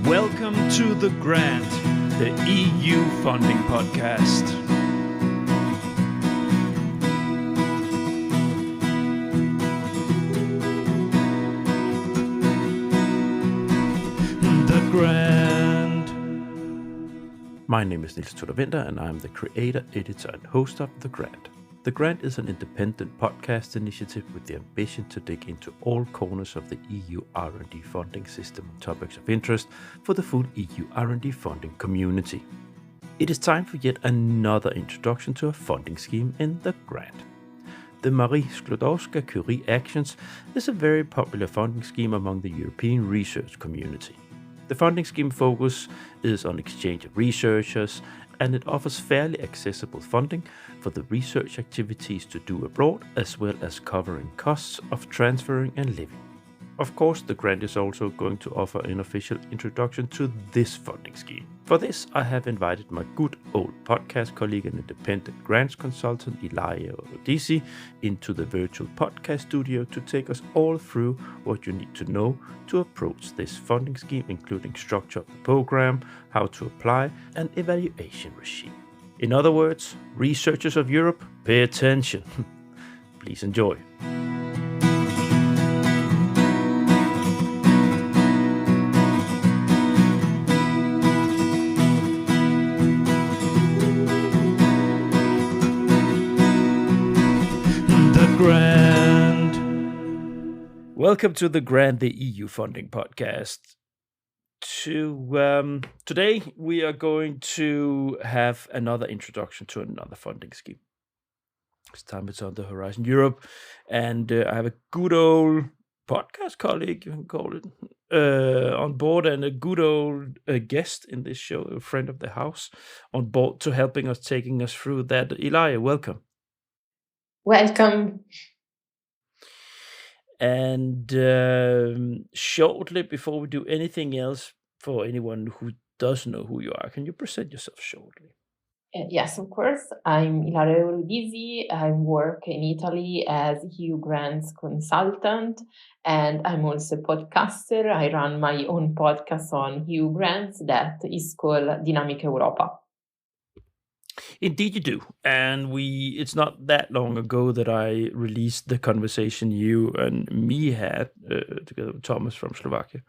Welcome to The Grant, the EU funding podcast. The Grant. My name is Niels Winter, and I'm the creator, editor, and host of The Grant. The Grant is an independent podcast initiative with the ambition to dig into all corners of the EU R&D funding system and topics of interest for the full EU R&D funding community. It is time for yet another introduction to a funding scheme in The Grant. The Marie Skłodowska-Curie Actions is a very popular funding scheme among the European research community. The funding scheme focus is on exchange of researchers, and it offers fairly accessible funding for the research activities to do abroad, as well as covering costs of transferring and living. Of course, the grant is also going to offer an official introduction to this funding scheme. For this, I have invited my good old podcast colleague and independent grants consultant Ilaria Rudisi into the virtual podcast studio to take us all through what you need to know to approach this funding scheme, including structure of the program, how to apply, and evaluation regime. In other words, researchers of Europe, pay attention. Please enjoy. Grant. Welcome to The Grant, the EU funding podcast. Today we are going to have another introduction to another funding scheme. This time it's on the Horizon Europe, and I have a good old podcast colleague, you can call it, on board, and a good old guest in this show, a friend of the house, on board to helping us, taking us through that. Ilaria, welcome. Welcome. And shortly, before we do anything else, for anyone who doesn't know who you are, can you present yourself shortly? Yes, of course. I'm Ilaria Rudisi. I work in Italy as EU grants consultant, and I'm also a podcaster. I run my own podcast on EU grants that is called Dinamica Europa. Indeed you do. And it's not that long ago that I released the conversation you and me had together with Thomas from Slovakia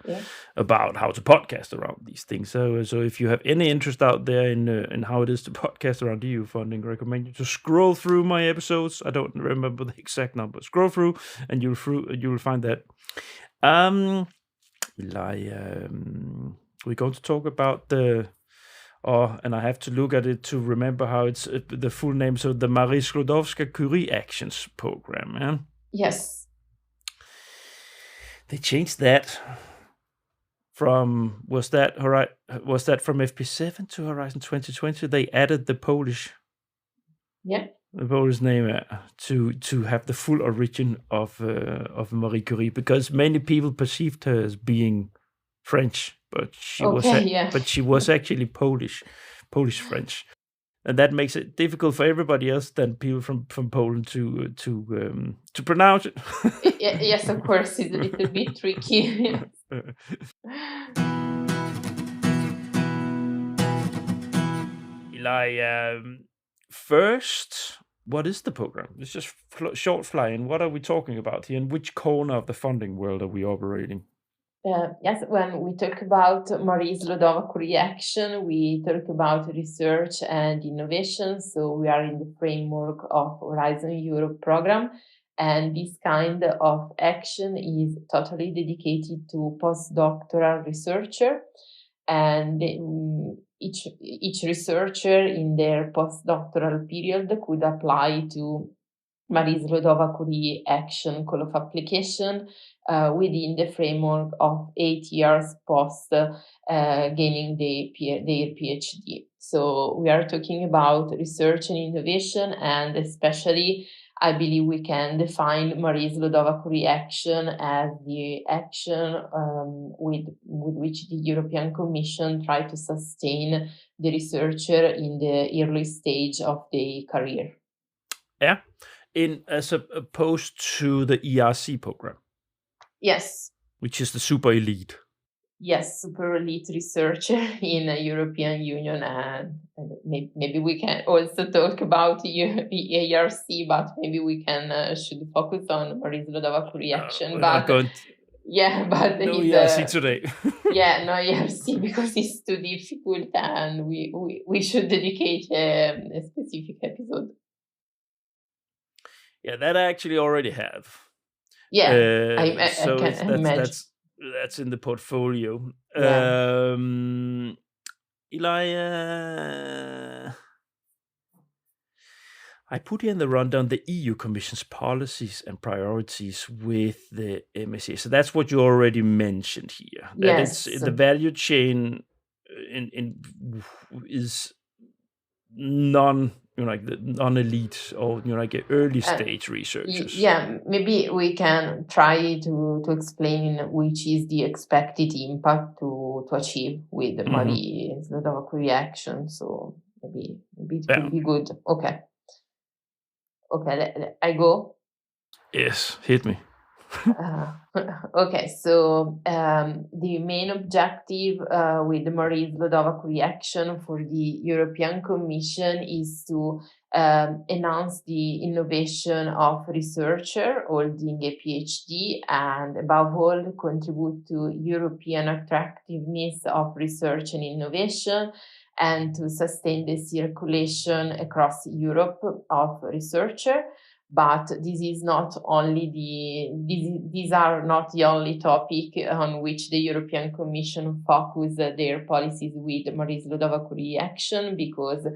about how to podcast around these things. So if you have any interest out there in how it is to podcast around EU funding, I recommend you to scroll through my episodes. I don't remember the exact number. Scroll through and you'll find that. We're going to talk about and I have to look at it to remember how it's the full name. So the Marie Skłodowska-Curie Actions program. Yeah? Yes. They changed that from was that from FP7 to Horizon 2020? They added the Polish name to have the full origin of Marie Curie, because many people perceived her as being French. But she was actually Polish French, and that makes it difficult for everybody else than people from Poland to pronounce it. Yes, of course, it's a little bit tricky. First, what is the program? It's just short flying. What are we talking about here? In which corner of the funding world are we operating? Yes, when we talk about Marie Skłodowska-Curie Action, we talk about research and innovation. So we are in the framework of Horizon Europe program. And this kind of action is totally dedicated to postdoctoral researcher. And each researcher in their postdoctoral period could apply to Marie Skłodowska-Curie Action Call of Application within the framework of 8 years post gaining their PhD. So we are talking about research and innovation, and especially I believe we can define Marie Skłodowska-Curie Action as the action with which the European Commission tries to sustain the researcher in the early stage of their career. Yeah. As opposed to the ERC program. Yes. Which is the super elite. yes, super elite researcher in the European Union, and maybe we can also talk about EARC, but maybe we can should focus on Marie Skłodowska-Curie Action. We're not But going yeah, but no he's ERC today. yeah, no EARC because it's too difficult, and we should dedicate a specific episode. Yeah, that I actually already have. Yeah, I So can imagine. that's in the portfolio. Yeah. Ilaria, I put here in the rundown the EU Commission's policies and priorities with the MSCA. So that's what you already mentioned here. That Yes. it's the value chain in is non-elite or like early stage researchers. Yeah, maybe we can try to explain which is the expected impact to achieve with the Marie Skłodowska-Curie Action. So maybe it could be good. Okay, I go. Yes, hit me. Okay, so the main objective with the Marie Skłodowska-Curie Action for the European Commission is to enhance the innovation of researcher holding a PhD, and above all contribute to European attractiveness of research and innovation, and to sustain the circulation across Europe of researcher. But this is not only these are not the only topic on which the European Commission focus their policies with Marie Skłodowska-Curie Action, because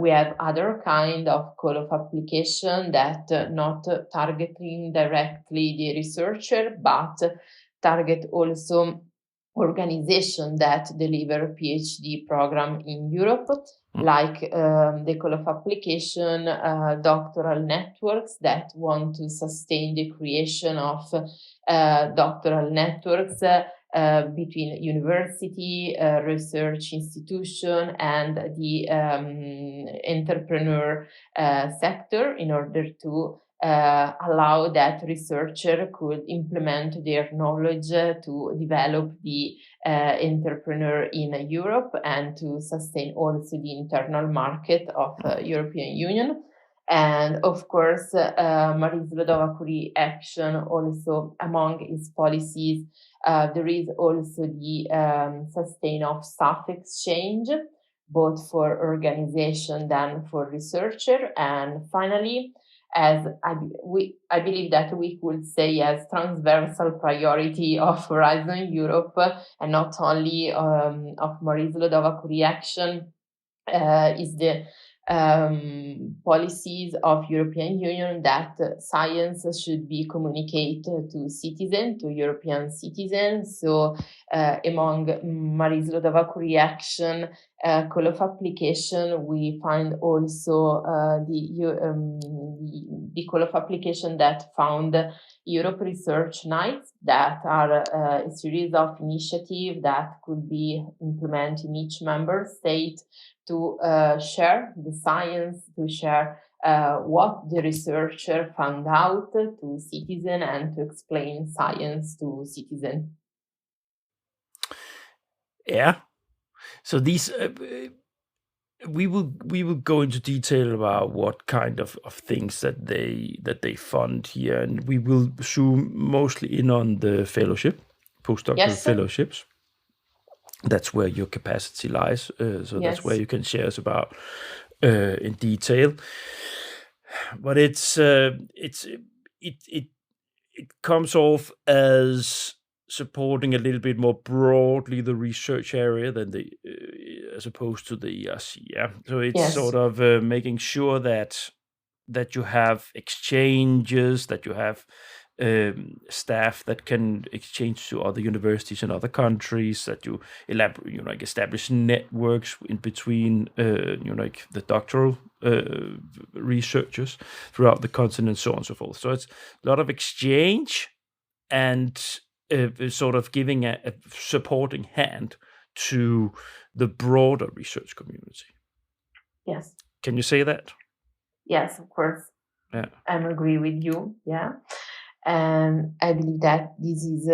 we have other kind of call of application that not targeting directly the researcher, but target also organization that deliver PhD program in Europe, like the call of application doctoral networks that want to sustain the creation of doctoral networks between university, research institution, and the entrepreneur sector, in order to allow that researcher could implement their knowledge to develop the entrepreneur in Europe, and to sustain also the internal market of European Union. And of course, Marie Skłodowska-Curie Action also, among its policies, there is also the sustain of staff exchange, both for organization than for researcher. And finally, as I believe that we could say as transversal priority of Horizon Europe, and not only of Marie Skłodowska-Curie Action, is the policies of European Union that science should be communicated to citizens, to European citizens. So among Marie Skłodowska-Curie Action call of application, we find also the call of application that found Europe Research Nights, that are a series of initiatives that could be implemented in each member state to share the science, to share what the researcher found out to citizen, and to explain science to citizen. Yeah. So these we will go into detail about what kind of things that they fund here, and we will zoom mostly in on the fellowship, postdoctoral fellowships. That's where your capacity lies. So that's where you can share us about in detail. But it comes off as supporting a little bit more broadly the research area than as opposed to the ERC. Yeah. So it's sort of making sure that you have exchanges, that you have staff that can exchange to other universities in other countries, that you establish networks in between the doctoral researchers throughout the continent, so on and so forth. So it's a lot of exchange and sort of giving a supporting hand to the broader research community. Yes. Can you say that? Yes, of course. Yeah. I agree with you. Yeah. And I believe that this is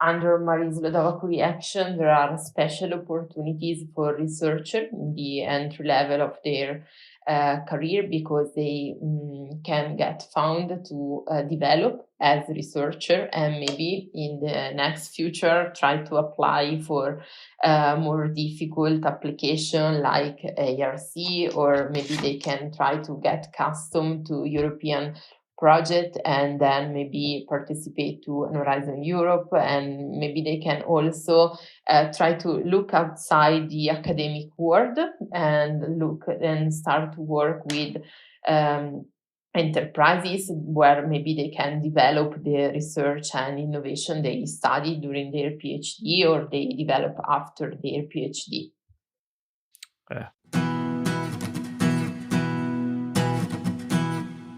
under Marie Skłodowska-Curie Action, there are special opportunities for researchers in the entry level of their career, because they can get found to develop as a researcher, and maybe in the next future try to apply for more difficult application like ARC, or maybe they can try to get accustomed to European project and then maybe participate to an Horizon Europe, and maybe they can also try to look outside the academic world and look and start to work with enterprises where maybe they can develop the research and innovation they study during their PhD or they develop after their PhD. Yeah.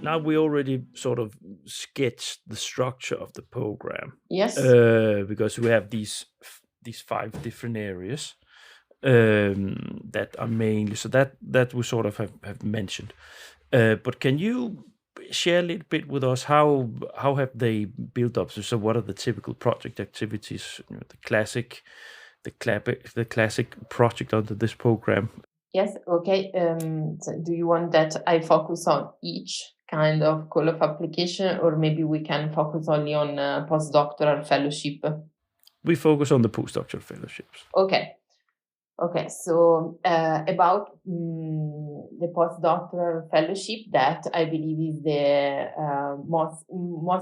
Now we already sort of sketched the structure of the program. Yes. Because we have these 5 different areas that are mainly, so that we sort of have mentioned. But can you share a little bit with us how have they built up? So what are the typical project activities? The classic project under this program. Yes. Okay. So do you want that I focus on each kind of call of application, or maybe we can focus only on postdoctoral fellowship? We focus on the postdoctoral fellowships. Okay. So about the postdoctoral fellowship, that I believe is the most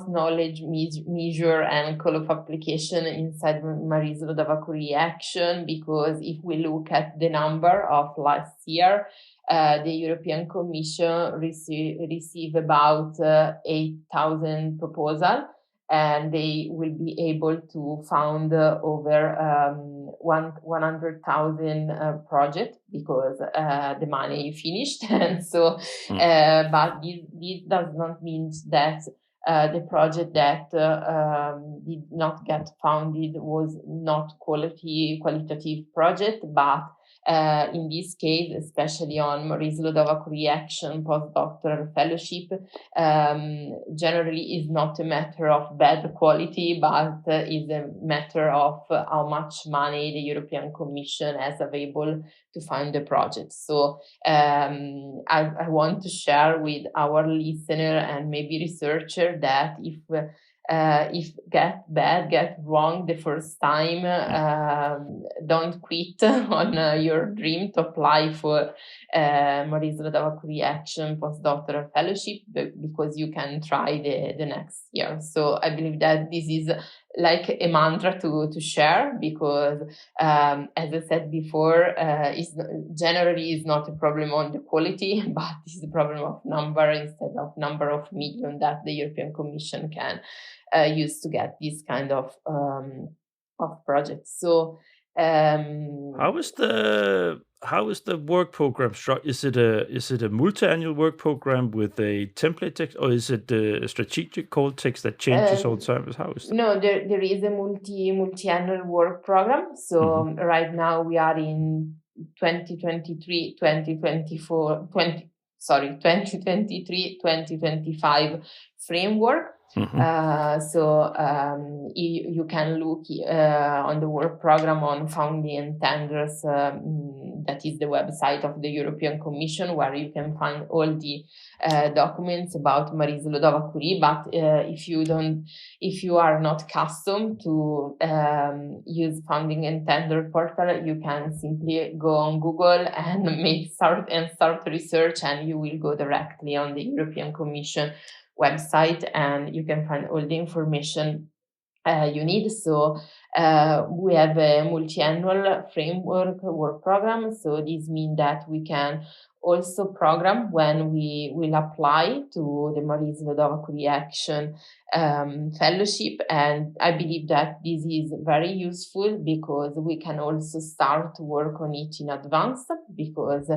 knowledge measure and call of application inside Marie Skłodowska-Curie Action, because if we look at the number of last year, the European Commission received about 8,000 proposals, and they will be able to fund over 100,000 projects, because the money finished. And so, but this does not mean that the project that did not get funded was not qualitative project, but in this case, especially on Marie Skłodowska-Curie Action postdoctoral fellowship, generally is not a matter of bad quality, but is a matter of how much money the European Commission has available to fund the project. So I want to share with our listener and maybe researcher that if get wrong the first time, don't quit on your dream to apply for Marie Skłodowska-Curie Action postdoctoral fellowship, because you can try the next year. So I believe that this is like a mantra to share, because as I said before, generally is not a problem on the quality, but it's a problem of number instead of number of million that the European Commission can use to get this kind of projects. So how is the work program structured? Is it a multi-annual work program with a template text, or is it a strategic call text that changes all the time? How is that? No, there is a multi-annual work program. So right now we are in 2023-2025 framework. So you can look on the work program on Funding and Tenders. That is the website of the European Commission, where you can find all the documents about Marie Skłodowska-Curie. But if you are not accustomed to use Funding and Tender portal, you can simply go on Google and start research, and you will go directly on the European Commission website, and you can find all the information you need. So we have a multi-annual framework work program. So this means that we can also program when we will apply to the Marie Skłodowska-Curie Action fellowship. And I believe that this is very useful, because we can also start to work on it in advance, because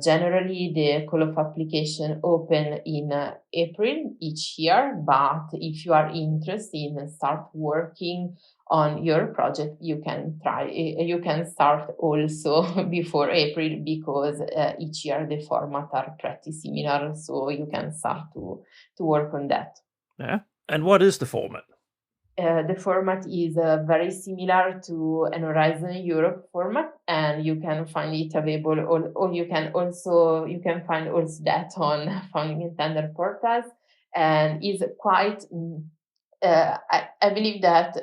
generally the call of application open in April each year. But if you are interested in start working on your project, you can start also before April, because each year the format are pretty similar, so you can start to work on that. Yeah. And what is the format? the format is very similar to an Horizon Europe format, and you can find it available, or you can find also that on funding and tender portals, and is quite. I believe that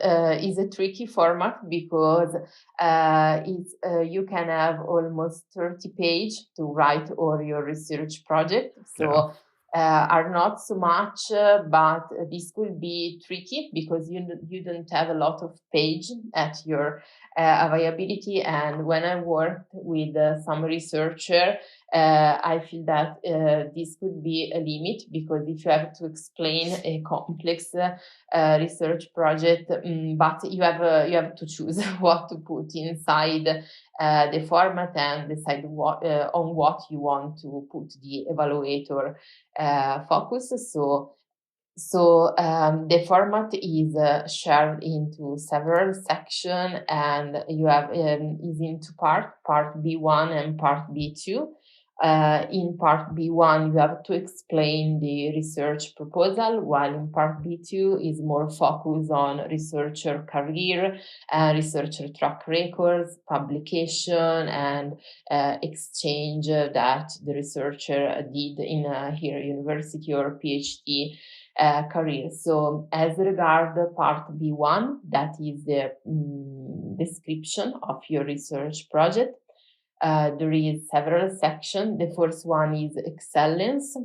is a tricky format because you can have almost 30 pages to write all your research project. So are not so much, but this could be tricky because you don't have a lot of page at your availability. And when I worked with some researcher, I feel that this could be a limit, because if you have to explain a complex research project, but you have to choose what to put inside the format and decide on what you want to put the evaluator focus. So the format is shared into several sections, and you have is into part B1 and part B2. In part B1, you have to explain the research proposal, while in part B2 is more focused on researcher career, researcher track records, publication, and exchange that the researcher did in her university or PhD career. So as regard part B1, that is the description of your research project. There is several sections. The first one is excellence.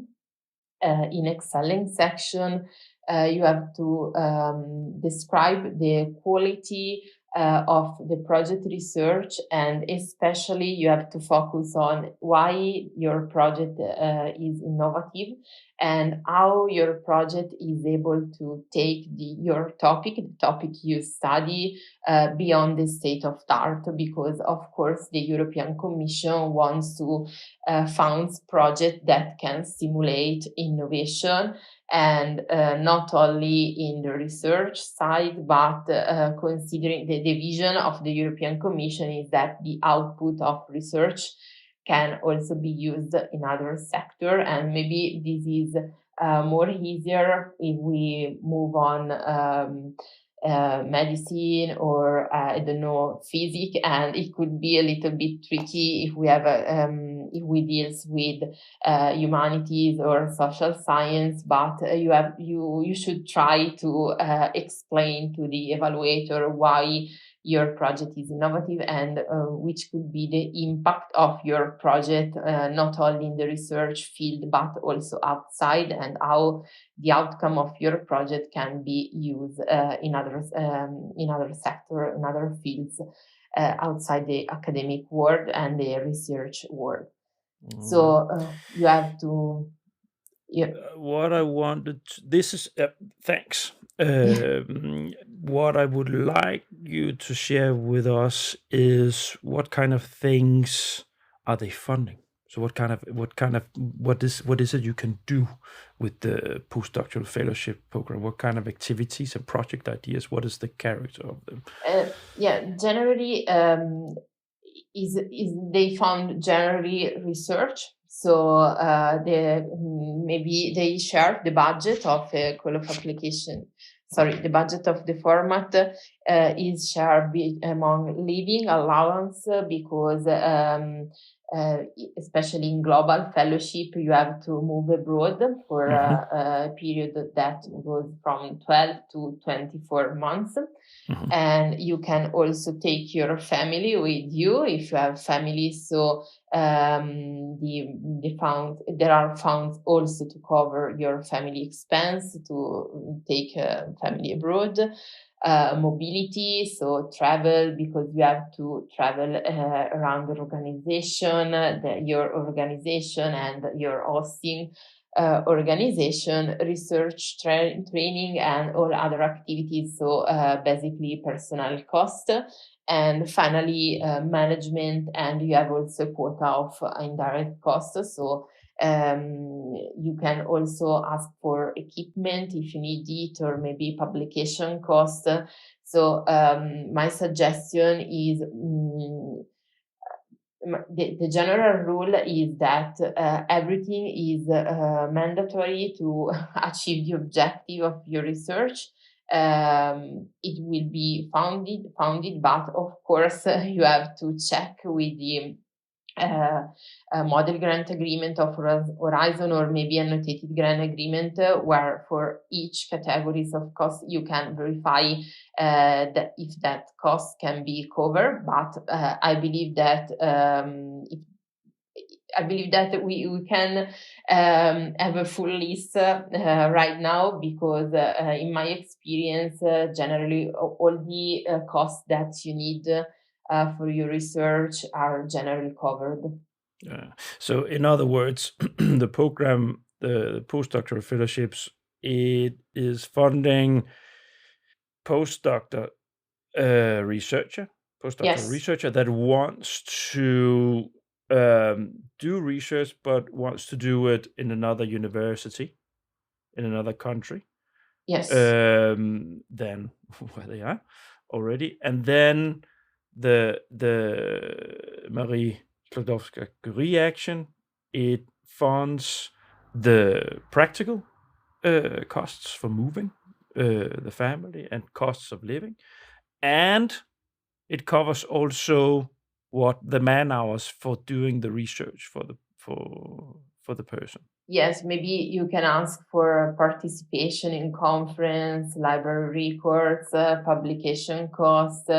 In excellence section, you have to describe the quality of the project research, and especially you have to focus on why your project is innovative and how your project is able to take the topic you study beyond the state of the art, because of course the European Commission wants to fund projects that can stimulate innovation, and not only in the research side, but considering the vision of the European Commission is that the output of research can also be used in other sector, and maybe this is more easier if we move on medicine or I don't know, physics, and it could be a little bit tricky if we have if we deals with humanities or social science. But you should try to explain to the evaluator why your project is innovative, and which could be the impact of your project, not only in the research field but also outside, and how the outcome of your project can be used in other sector, in other fields outside the academic world and the research world. So you have to. Yeah. What I wanted to, this is thanks. What I would like you to share with us is what kind of things are they funding? So what is it you can do with the postdoctoral fellowship program? What kind of activities and project ideas? What is the character of them? Generally, is they fund generally research. So maybe they share the budget of a call of application. Sorry, the budget of the format is shared among living allowance, because especially in global fellowship, you have to move abroad for a period that goes from 12 to 24 months. And you can also take your family with you if you have family. So there are funds also to cover your family expense to take family abroad. Mobility, so travel, because you have to travel around the organization, your organization and your hosting organization, research training, and all other activities. So basically personnel cost, and finally management, and you have also quota of indirect costs. So you can also ask for equipment if you need it, or maybe publication cost. So my suggestion is the general rule is that everything is mandatory to achieve the objective of your research, it will be founded. But of course, you have to check with the model grant agreement of Horizon, or maybe annotated grant agreement, where for each categories of cost you can verify that if that cost can be covered. But I believe that we can have a full list right now, because in my experience, generally all the costs that you need for your research are generally covered. So in other words, the program, the postdoctoral fellowships, it is funding postdoctoral researcher that wants to do research, but wants to do it in another university, in another country. Yes. Than where they are already, and then the Marie Skłodowska-Curie Action, it funds the practical costs for moving the family and costs of living, and it covers also what the man hours for doing the research for the person. Yes, maybe you can ask for participation in conference, library records, publication costs,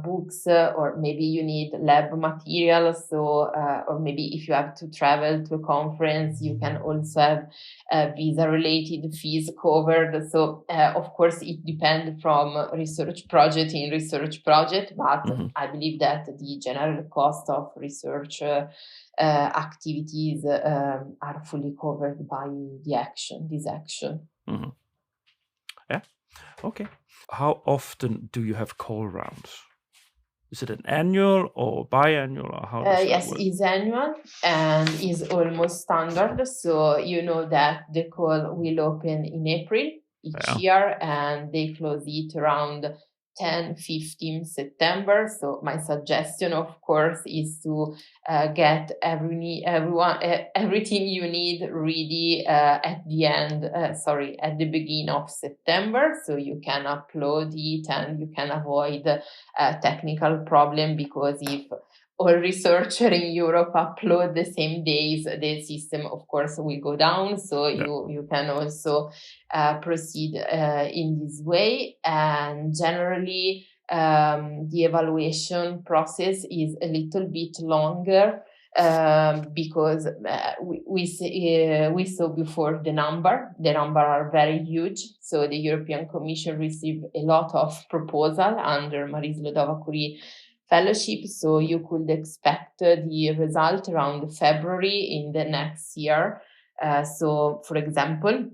books, or maybe you need lab materials. So, or maybe if you have to travel to a conference, you can also have visa-related fees covered. So, of course, it depends from research project in research project, but I believe that the general cost of research activities are fully covered by this action. Yeah. Okay. How often do you have call rounds? Is it an annual or biannual, or how does yes, that work? it's annual and is almost standard. So you know that the call will open in April each year, and they close it around 10-15 September. So my suggestion, of course, is to get everything you need ready at the beginning of September, so you can upload it and you can avoid a technical problem, because if all researchers in Europe upload the same days, the system, of course, will go down. So you can also proceed in this way. And generally, the evaluation process is a little bit longer, because we saw before the number are very huge. So the European Commission received a lot of proposal under Marie Skłodowska-Curie Fellowship, so you could expect the result around February in the next year. So, for example,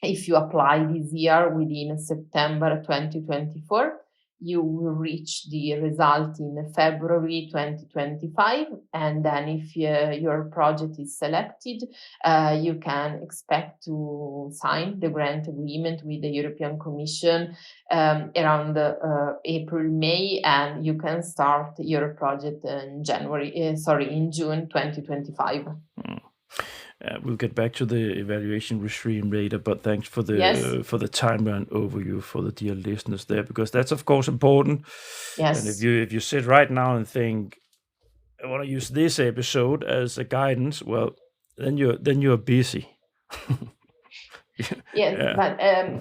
if you apply this year within September 2024, you will reach the result in February 2025. And then if your project is selected, you can expect to sign the grant agreement with the European Commission around April, May, and you can start your project in June 2025. We'll get back to the evaluation regime later, but thanks for the timeline overview for the dear listeners there, because that's of course important. Yes. And if you sit right now and think, I want to use this episode as a guidance, well, then you're busy. Yes, but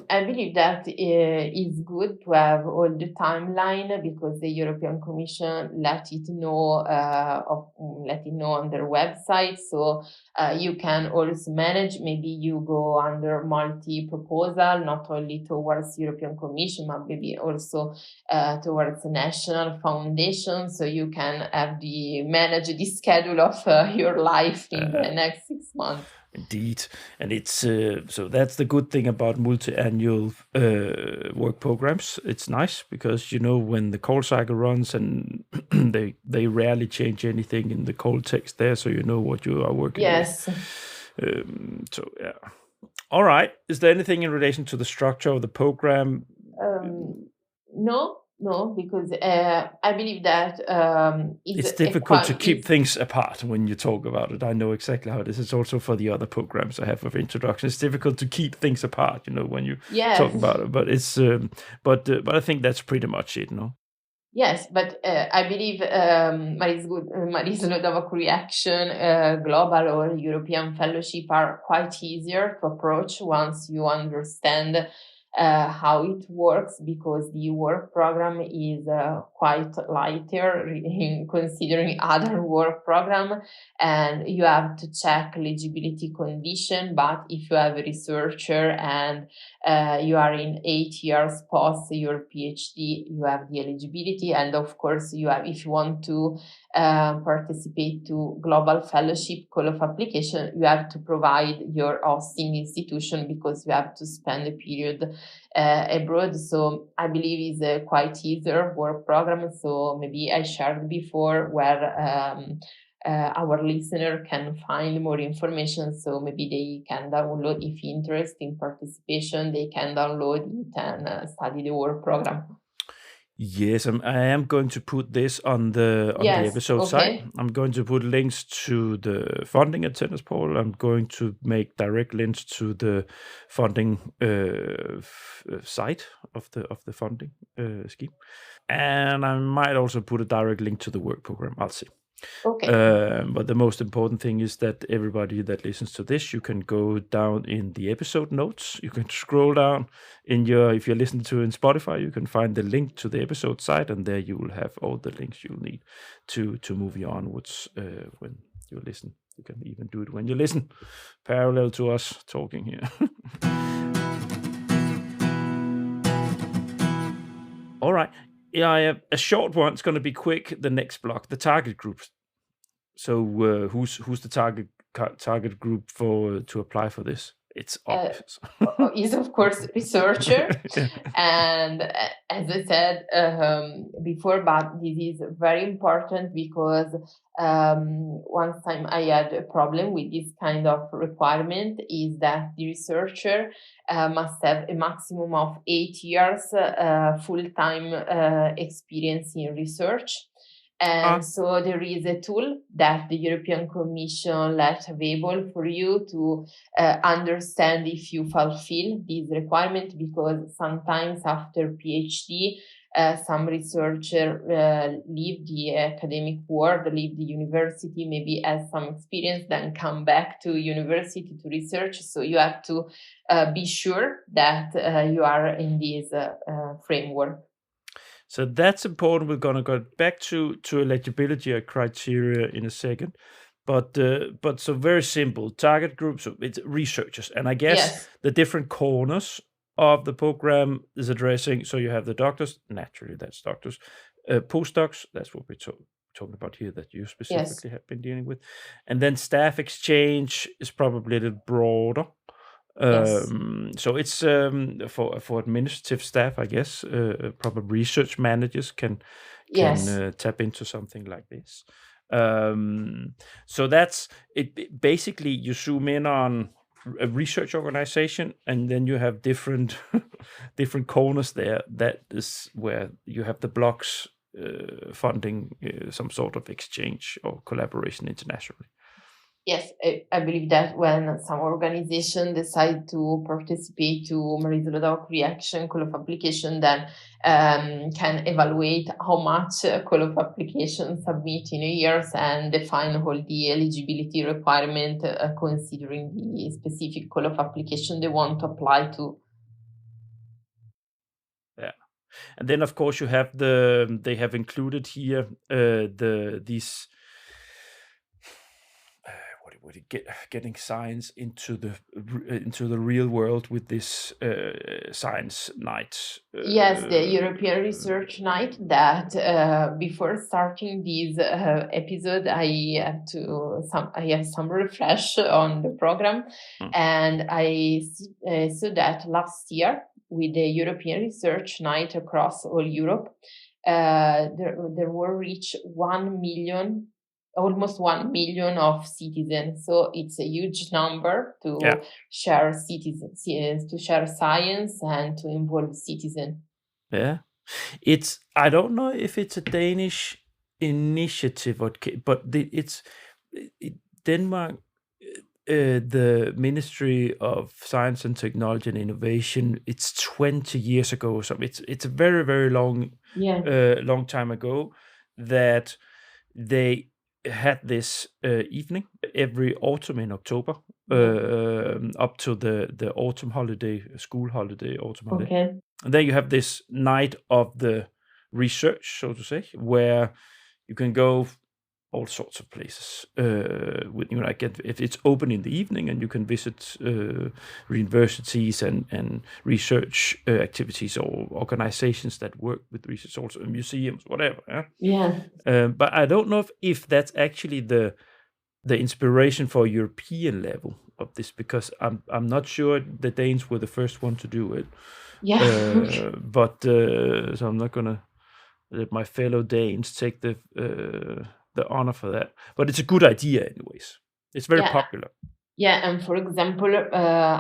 I believe that it's good to have all the timeline, because the European Commission let it know on their website. So you can also manage. Maybe you go under multi-proposal, not only towards European Commission, but maybe also towards the national foundation. So you can manage the schedule of your life in the next 6 months. Indeed, and it's so that's the good thing about multi-annual work programs. It's nice because when the call cycle runs, and they rarely change anything in the call text there, so you know what you are working with. So yeah. All right. Is there anything in relation to the structure of the program? No, No, because I believe that it's difficult to keep things apart when you talk about it. I know exactly how it is. It's also for the other programs I have of introduction. It's difficult to keep things apart, when you talk about it. But it's but I think that's pretty much it, no? Yes, but I believe Marie Skłodowska-Curie Action, global or European fellowship are quite easier to approach once you understand how it works, because the work program is quite lighter in considering other work program, and you have to check eligibility condition. But if you have a researcher and you are in 8 years post your PhD, you have the eligibility, and of course you have, if you want to participate to global fellowship call of application, you have to provide your hosting institution, because you have to spend a period abroad. So I believe it's a quite easier work program. So maybe I shared before where our listener can find more information. So maybe they can download, if interest in participation, they can download it and study the work program. Yes, I am going to put this on the episode site. I'm going to put links to the funding attendance portal. I'm going to make direct links to the funding site of the funding scheme, and I might also put a direct link to the work program. I'll see. Okay. But the most important thing is that everybody that listens to this, you can go down in the episode notes. You can scroll down if you're listening to it in Spotify, you can find the link to the episode site, and there you will have all the links you'll need to move you onwards when you listen. You can even do it when you listen, parallel to us talking here. All right. Yeah, a short one. It's going to be quick. The next block, the target groups. So who's the target group to apply for this? It's obvious. Is of course researcher, and as I said before, but this is very important, because one time I had a problem with this kind of requirement, is that the researcher must have a maximum of 8 years full-time experience in research. And so there is a tool that the European Commission left available for you to understand if you fulfill this requirement, because sometimes after PhD, some researcher leave the academic world, leave the university, maybe has some experience, then come back to university to research. So you have to be sure that you are in this framework. So that's important. We're going to go back to eligibility criteria in a second. But so very simple. Target groups, so it's researchers. And I guess the different corners of the program is addressing, so you have the doctors, naturally that's doctors, postdocs, that's what we're talking about here, that you specifically have been dealing with. And then staff exchange is probably a little broader. So it's for administrative staff, I guess. Probably research managers can tap into something like this. So that's it. Basically, you zoom in on a research organization, and then you have different corners there. That is where you have the blocks funding some sort of exchange or collaboration internationally. Yes, I believe that when some organization decide to participate to Marie Skłodowska-Curie Action call of application, then can evaluate how much call of application submit in a year and define all the eligibility requirement considering the specific call of application they want to apply to. Yeah, and then of course you have they have included here these. Getting science into the real world with this science night. Yes, the European Research Night. That before starting this episode, I have some refresh on the program, and I saw that last year with the European Research Night across all Europe, there were reached 1 million. Almost 1 million of citizens, so it's a huge number to share citizens, to share science and to involve citizens. Yeah, I don't know if it's a Danish initiative, but Denmark, the Ministry of Science and Technology and Innovation, it's 20 years ago or something. It's a very, very long time ago that they had this evening every autumn in October, up to the autumn holiday, school holiday, autumn holiday. Okay. And then you have this night of the research, so to say, where you can go all sorts of places. If it's open in the evening, and you can visit universities and research activities or organizations that work with research, also museums, whatever. But I don't know if that's actually the inspiration for European level of this, because I'm not sure the Danes were the first one to do it. But so I'm not gonna let my fellow Danes take the honor for that. But it's a good idea anyways. It's very popular. Yeah, and for example,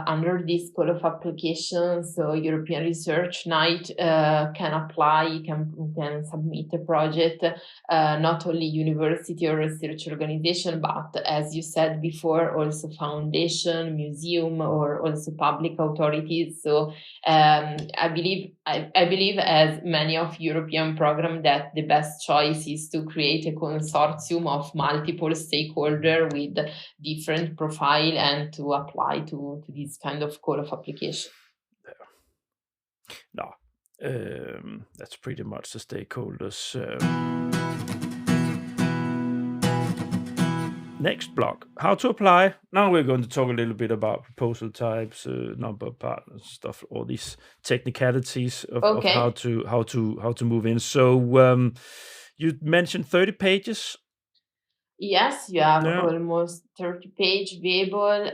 under this call of application, so European Research Night can apply, can submit a project, not only university or research organization, but as you said before, also foundation, museum, or also public authorities. So I believe, as many of European programs, that the best choice is to create a consortium of multiple stakeholders with different profiles, and to apply to this kind of call of application. No, that's pretty much the stakeholders. Next block, how to apply. Now we're going to talk a little bit about proposal types, number of partners, stuff, all these technicalities of how to move in. So you mentioned 30 pages. Yes, you have almost 30-page available.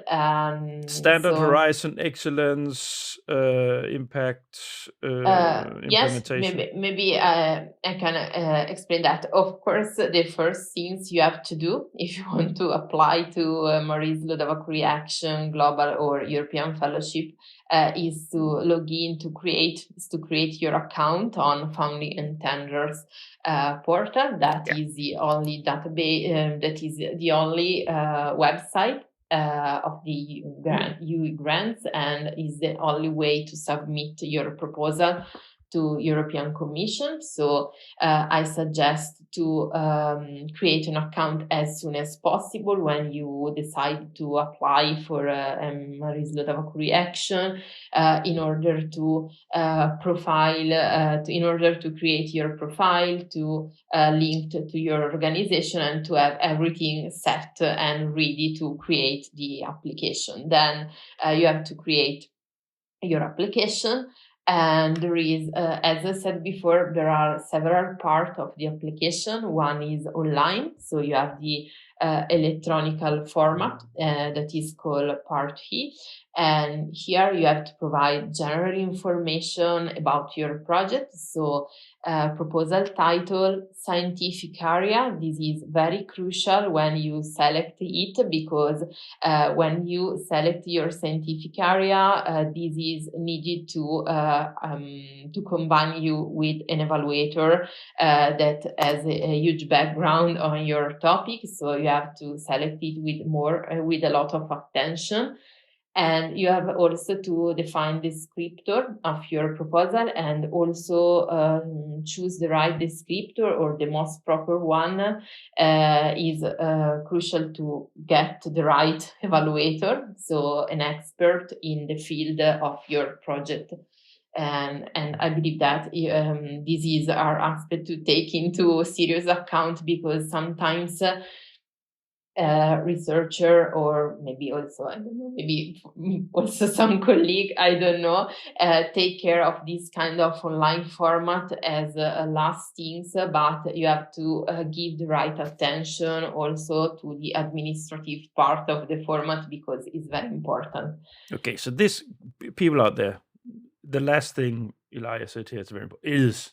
Standard, horizon, excellence, impact, implementation. Yes, maybe I can explain that. Of course, the first things you have to do if you want to apply to Marie Skłodowska-Curie Action, Global or European Fellowship is to log in, to create your account on Funding and Tenders portal. That is the only database, that is the only website of the EU grants, and is the only way to submit your proposal to European Commission. So I suggest to create an account as soon as possible when you decide to apply for Marie Skłodowska-Curie Action, in order to in order to create your profile, to link to your organization, and to have everything set and ready to create the application. Then you have to create your application. And there is, as I said before, there are several parts of the application. One is online, so you have the electronic format that is called Part E. And here you have to provide general information about your project. So proposal title, scientific area. This is very crucial when you select it, because when you select your scientific area, this is needed to combine you with an evaluator that has a huge background on your topic. So you have to select it with a lot of attention. And you have also to define the descriptor of your proposal, and also choose the right descriptor, or the most proper one is crucial to get the right evaluator, so an expert in the field of your project. And I believe that this is our aspect to take into serious account, because sometimes researcher, or maybe also, I don't know, maybe also some colleague, I don't know, take care of this kind of online format as last things, but you have to give the right attention also to the administrative part of the format, because it's very important. Okay, so this, people out there, the last thing Ilaria said here is very important, is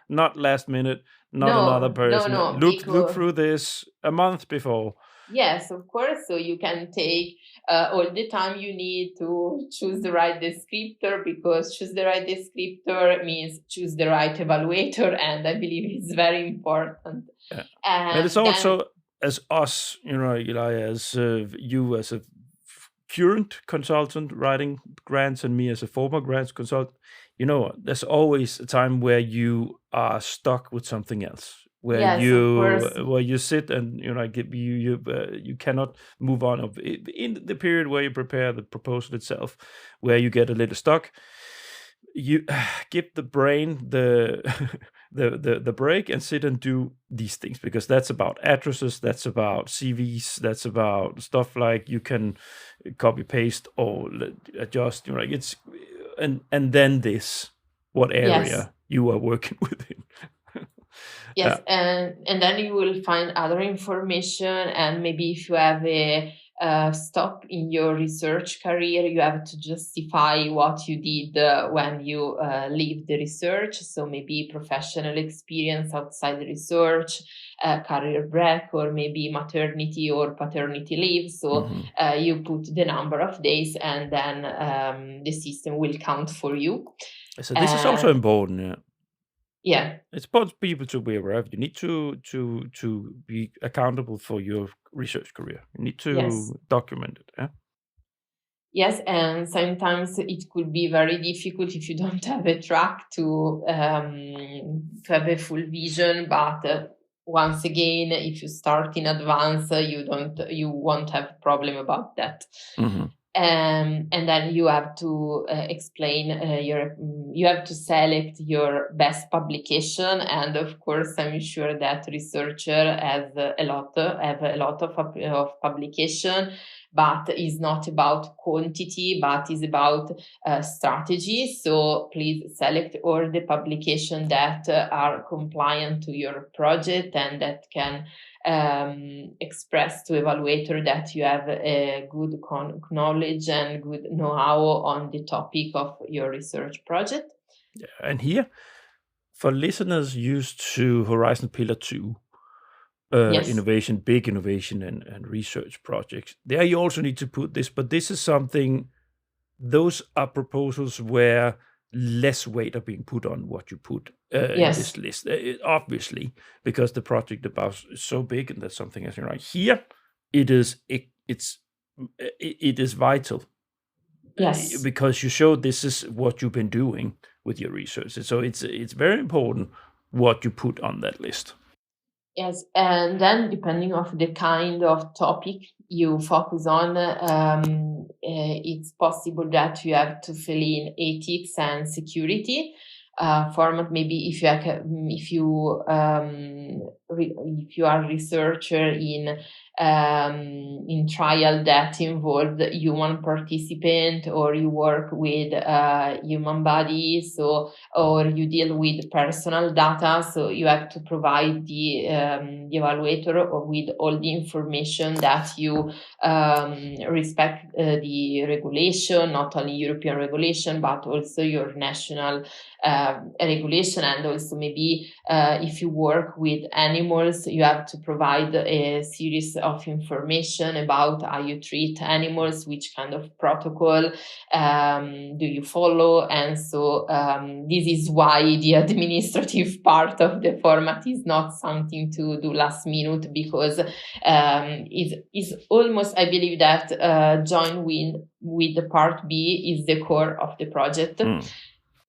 not last minute, not another person. No, look through this a month before. Yes, of course. So you can take all the time you need to choose the right descriptor, because choose the right descriptor means choose the right evaluator, and I believe it's very important. Yeah. And it's And then, also as us, Eli, as you as a current consultant writing grants, and me as a former grants consultant, there's always a time where you are stuck with something else, where yes, of course. you sit and you cannot move on in the period where you prepare the proposal itself, where you get a little stuck. You give the brain the the break and sit and do these things, because that's about addresses, that's about CVs, that's about stuff like you can copy paste or adjust, like it's and then this, what area Yes. you are working within. Yes, and then you will find other information, and maybe if you have a stop in your research career, you have to justify what you did when you leave the research. So maybe professional experience outside the research, career break, or maybe maternity or paternity leave. So you put the number of days, and then the system will count for you. So this is also important. Yeah. Yeah. It's important people to be aware of. You need to be accountable for your research career. You need to Yes. document it. Yeah. Yes, and sometimes it could be very difficult if you don't have a track to have a full vision. But once again, if you start in advance, you won't have problem about that. And then you have to explain you have to select your best publication, and of course, I'm sure that researcher has have a lot of publication, but is not about quantity, but is about strategy. So please select all the publications that are compliant to your project and that can express to evaluator that you have a good knowledge and good know-how on the topic of your research project. Yeah, and here, for listeners used to Horizon Pillar 2, Yes. innovation, big innovation and research projects, there you also need to put this, but this is something, those are proposals where less weight are being put on what you put in Yes. this list, obviously, because the project above is so big, and that's something as right here. It is vital. Yes. Because you show this is what you've been doing with your research, so it's very important what you put on that list. Yes, and then depending of the kind of topic you focus on, it's possible that you have to fill in ethics and security format. Maybe if you are a researcher in trial that involved human participant, or you work with human bodies, or you deal with personal data, so you have to provide the evaluator with all the information that you respect the regulation, not only European regulation, but also your national regulation. And also maybe if you work with animals, you have to provide a series of information about how you treat animals, which kind of protocol do you follow. And so this is why the administrative part of the format is not something to do last minute, because it's almost, I believe that join with the part B is the core of the project.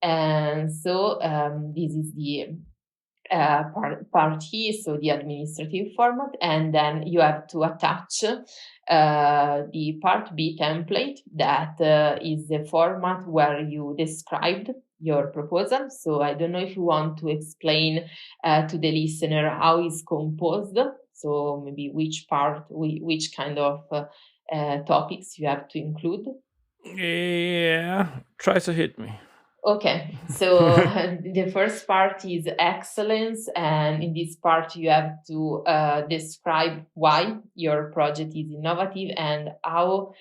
And so this is the part E, so the administrative format, and then you have to attach the part B template, that is the format where you described your proposal. So I don't know if you want to explain to the listener how it's composed, so maybe which kind of topics you have to include. Yeah, try to hit me. Okay, so the first part is excellence, and in this part you have to describe why your project is innovative and how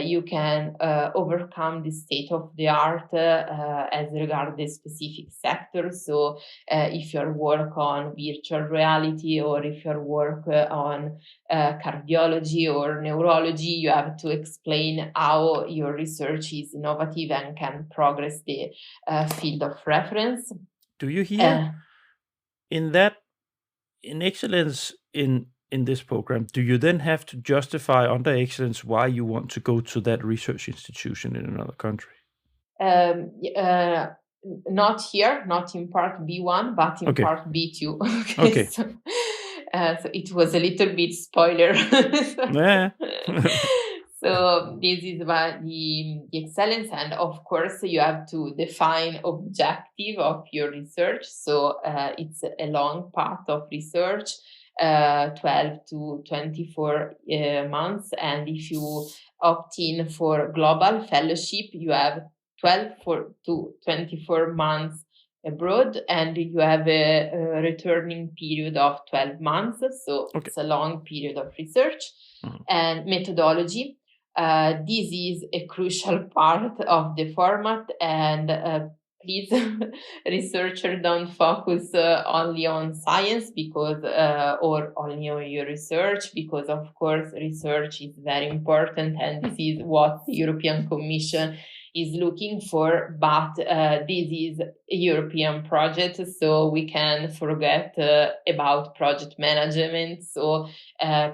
you can overcome the state of the art as regards the specific sector. So if your work on virtual reality or if your work on cardiology or neurology, you have to explain how your research is innovative and can progress the field of reference. Do you hear in excellence in this program? Do you then have to justify under excellence why you want to go to that research institution in another country? Not here, not in part B1, but in part B2. Okay. So it was a little bit spoiler. Yeah. So this is about the excellence, and of course you have to define objective of your research. So it's a long path of research, 12 to 24 months, and if you opt in for global fellowship, you have 12 to 24 months abroad, and you have a returning period of 12 months. So it's a long period of research. And methodology. This is a crucial part of the format, and please, researcher, don't focus only on science because or only on your research, because of course research is very important, and this is what the European Commission is looking for, but this is a European project, so we can forget about project management. So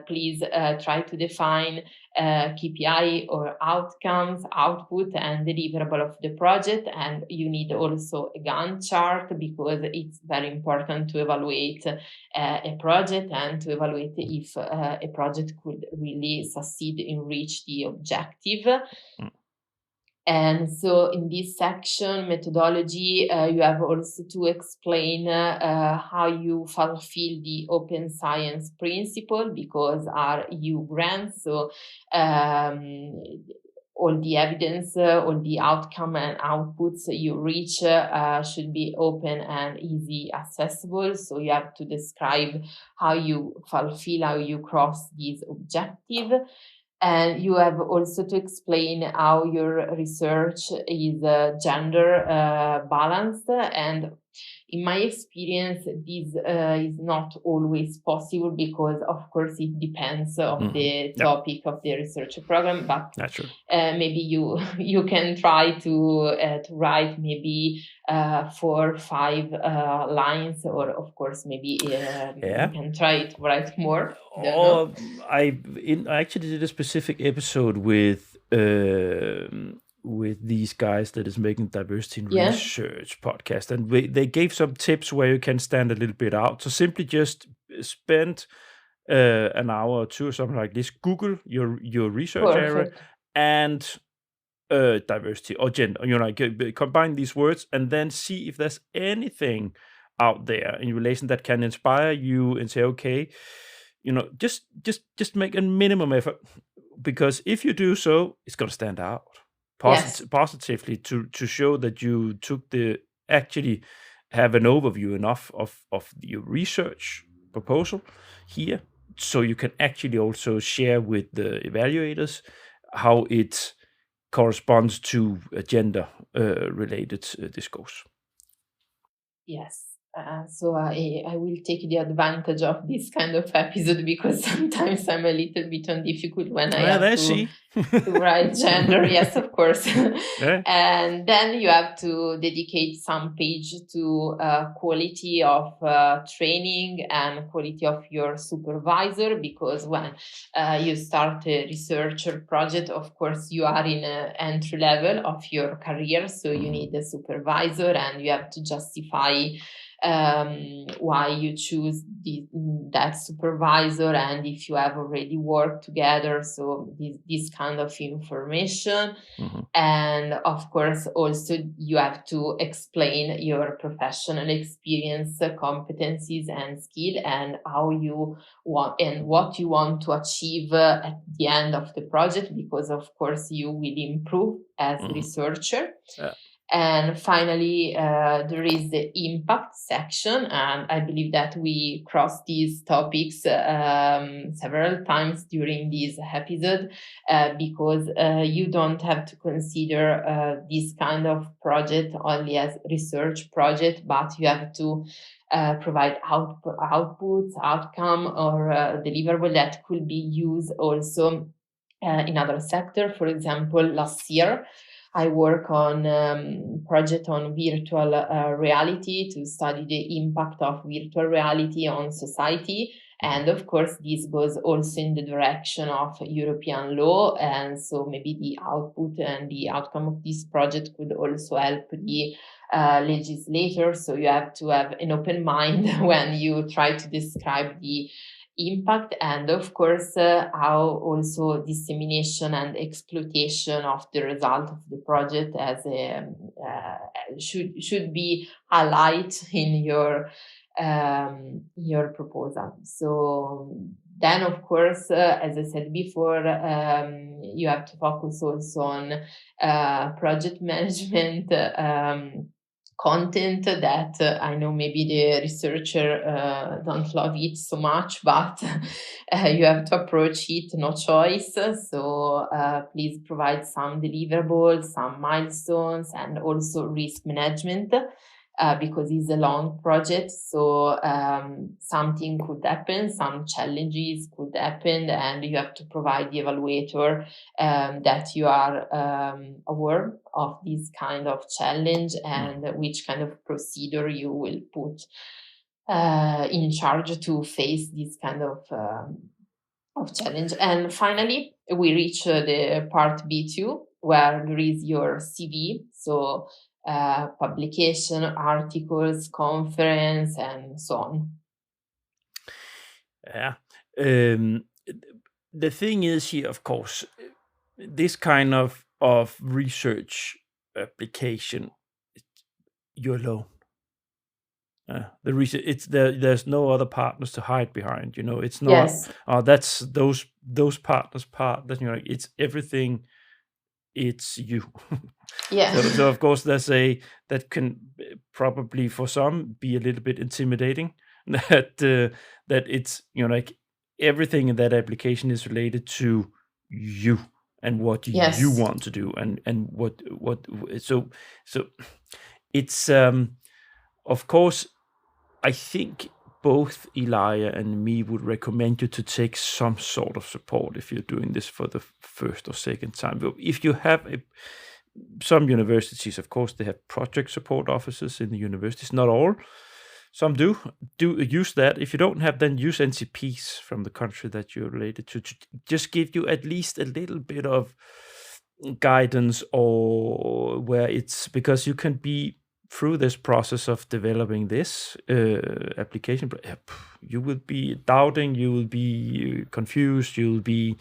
please try to define KPI or outcomes, output and deliverable of the project. And you need also a Gantt chart, because it's very important to evaluate a project and to evaluate if a project could really succeed in reach the objective. And so in this section, methodology, you have also to explain how you fulfill the open science principle, because are EU grants. So all the evidence, all the outcome and outputs you reach should be open and easy accessible. So you have to describe how you fulfill, how you cross this objective. And you have also to explain how your research is gender balanced. And in my experience, this is not always possible, because of course it depends on the topic of the research program. But maybe you can try to write maybe 4 or 5 lines, or of course maybe you can try to write more. I actually did a specific episode with these guys that is making diversity in research podcast, and they gave some tips where you can stand a little bit out. So simply just spend an hour or two or something like this, Google your research area and diversity or gender, combine these words and then see if there's anything out there in relation that can inspire you and say, okay, just make a minimum effort, because if you do so, it's going to stand out positively to show that you actually have an overview enough of your research proposal here, so you can actually also share with the evaluators how it corresponds to a gender related discourse. Yes. So I will take the advantage of this kind of episode, because sometimes I'm a little bit difficult when I have to write gender. Yes, of course. And then you have to dedicate some page to quality of training and quality of your supervisor, because when you start a researcher project, of course, you are in an entry level of your career. So you need a supervisor, and you have to justify why you choose that supervisor, and if you have already worked together. So this kind of information. And of course also you have to explain your professional experience, competencies and skill, and how you want and what you want to achieve at the end of the project, because of course you will improve as researcher. And finally, there is the impact section, and I believe that we crossed these topics several times during this episode, because you don't have to consider this kind of project only as research project, but you have to provide outputs, outcome, or deliverable that could be used also in other sector. For example, last year I work on project on virtual reality to study the impact of virtual reality on society. And of course, this goes also in the direction of European law. And so maybe the output and the outcome of this project could also help the legislator. So you have to have an open mind when you try to describe the impact, and of course how also dissemination and exploitation of the result of the project as a should be a light in your proposal. So then of course as I said before, you have to focus also on project management content that I know maybe the researcher don't love it so much, but you have to approach it, no choice. So please provide some deliverables, some milestones, and also risk management. Because it's a long project, so something could happen, some challenges could happen, and you have to provide the evaluator that you are aware of this kind of challenge and which kind of procedure you will put in charge to face this kind of challenge. And finally, we reach the part B2, where there is your CV. So publication, articles, conference, and so on. Yeah. The thing is here, of course, this kind of research application, you're alone. The research, there's no other partners to hide behind. It's not. Yes. That's those partners part. That it's everything. It's you. Yeah. So of course that can probably for some be a little bit intimidating. That it's like everything in that application is related to you and what Yes. you want to do and what so it's of course I think both Ilaria and me would recommend you to take some sort of support if you're doing this for the first or second time. But if you have some universities, of course, they have project support officers in the universities. Not all. Some do use that. If you don't have, then use NCPs from the country that you're related to just give you at least a little bit of guidance, or where it's because you can be through this process of developing this application, you will be doubting, you will be confused, you will be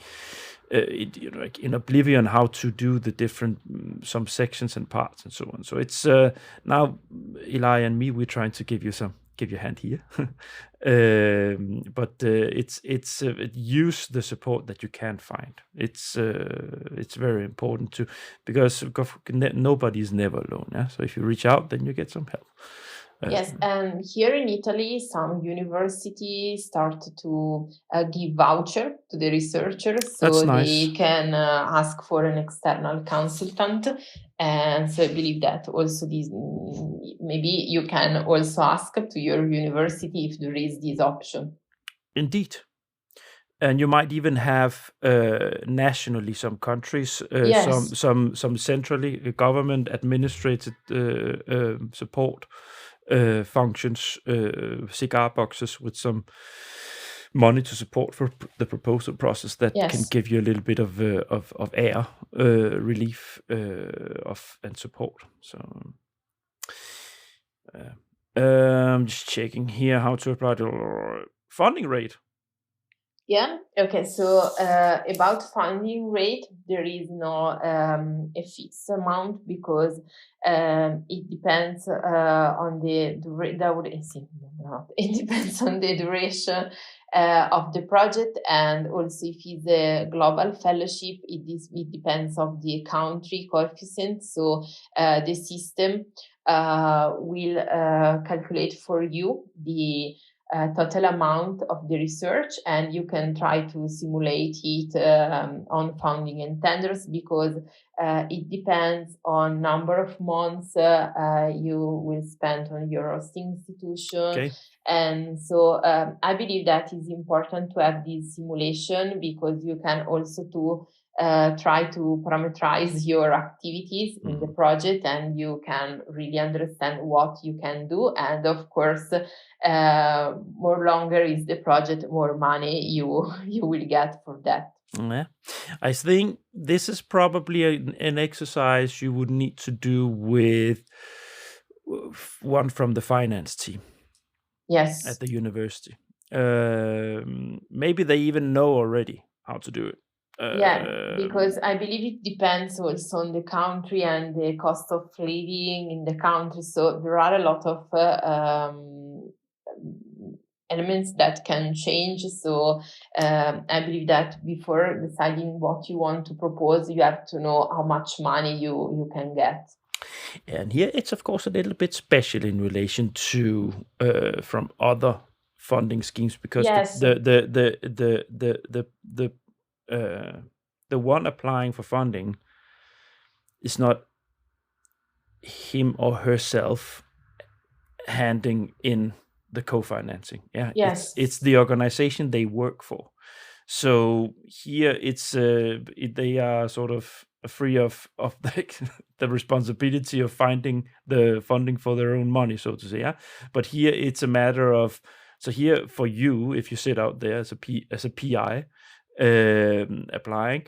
like in oblivion how to do the different some sections and parts and so on. So it's now Ilaria and me, we're trying to give you a hand here, but it's use the support that you can find. It's very important to, because nobody is never alone. Yeah? So if you reach out, then you get some help. Yes, and here in Italy, some universities start to give voucher to the researchers, so That's nice. they can ask for an external consultant. And so I believe that also this, maybe you can also ask to your university if there is this option. Indeed. And you might even have nationally some countries, Yes. some centrally government administrated support functions, cigar boxes with some money to support for the proposal process that Yes. can give you a little bit of air relief and support. So I'm just checking here how to apply the funding rate. Yeah. Okay. So about funding rate, there is no a fixed amount because it depends on the it depends on the duration of the project, and also if it's a global fellowship, it depends of the country coefficient. So the system will calculate for you the total amount of the research, and you can try to simulate it on funding and tenders, because it depends on number of months you will spend on your hosting institution. Okay. And so I believe that is important to have this simulation, because you can also to try to parameterize your activities in the project, and you can really understand what you can do. And of course, more longer is the project, more money you will get for that. Yeah. I think this is probably an exercise you would need to do with one from the finance team Yes. at the university. Maybe they even know already how to do it. Yeah, because I believe it depends also on the country and the cost of living in the country. So there are a lot of elements that can change. So I believe that before deciding what you want to propose, you have to know how much money you can get. And here it's of course a little bit special in relation to from other funding schemes, because Yes. the one applying for funding is not him or herself handing in the co-financing. Yeah, Yes. it's the organization they work for. So here it's they are sort of free of the responsibility of finding the funding for their own money, so to say. Yeah, but here it's a matter of, so here for you, if you sit out there as a PI applying,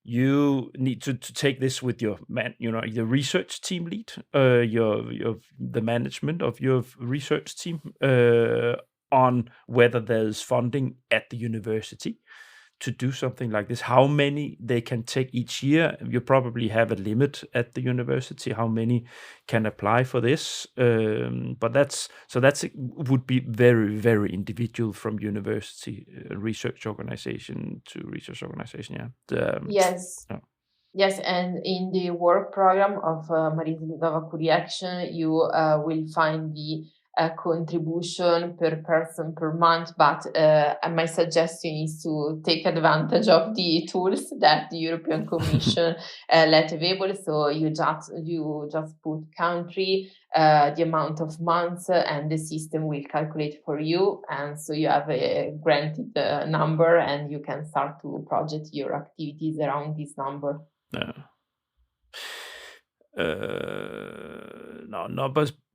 you need to take this with your your research team lead, your the management of your research team, on whether there's funding at the university to do something like this, how many they can take each year. You probably have a limit at the university how many can apply for this, but that's would be very, very individual from university research organization to research organization. Yeah. Yes. Yeah. Yes, and in the work program of Marie Skłodowska-Curie Action, you will find the contribution per person per month. But my suggestion is to take advantage of the tools that the European Commission let available. So you just put country, the amount of months, and the system will calculate for you. And so you have a granted number, and you can start to project your activities around this number. No,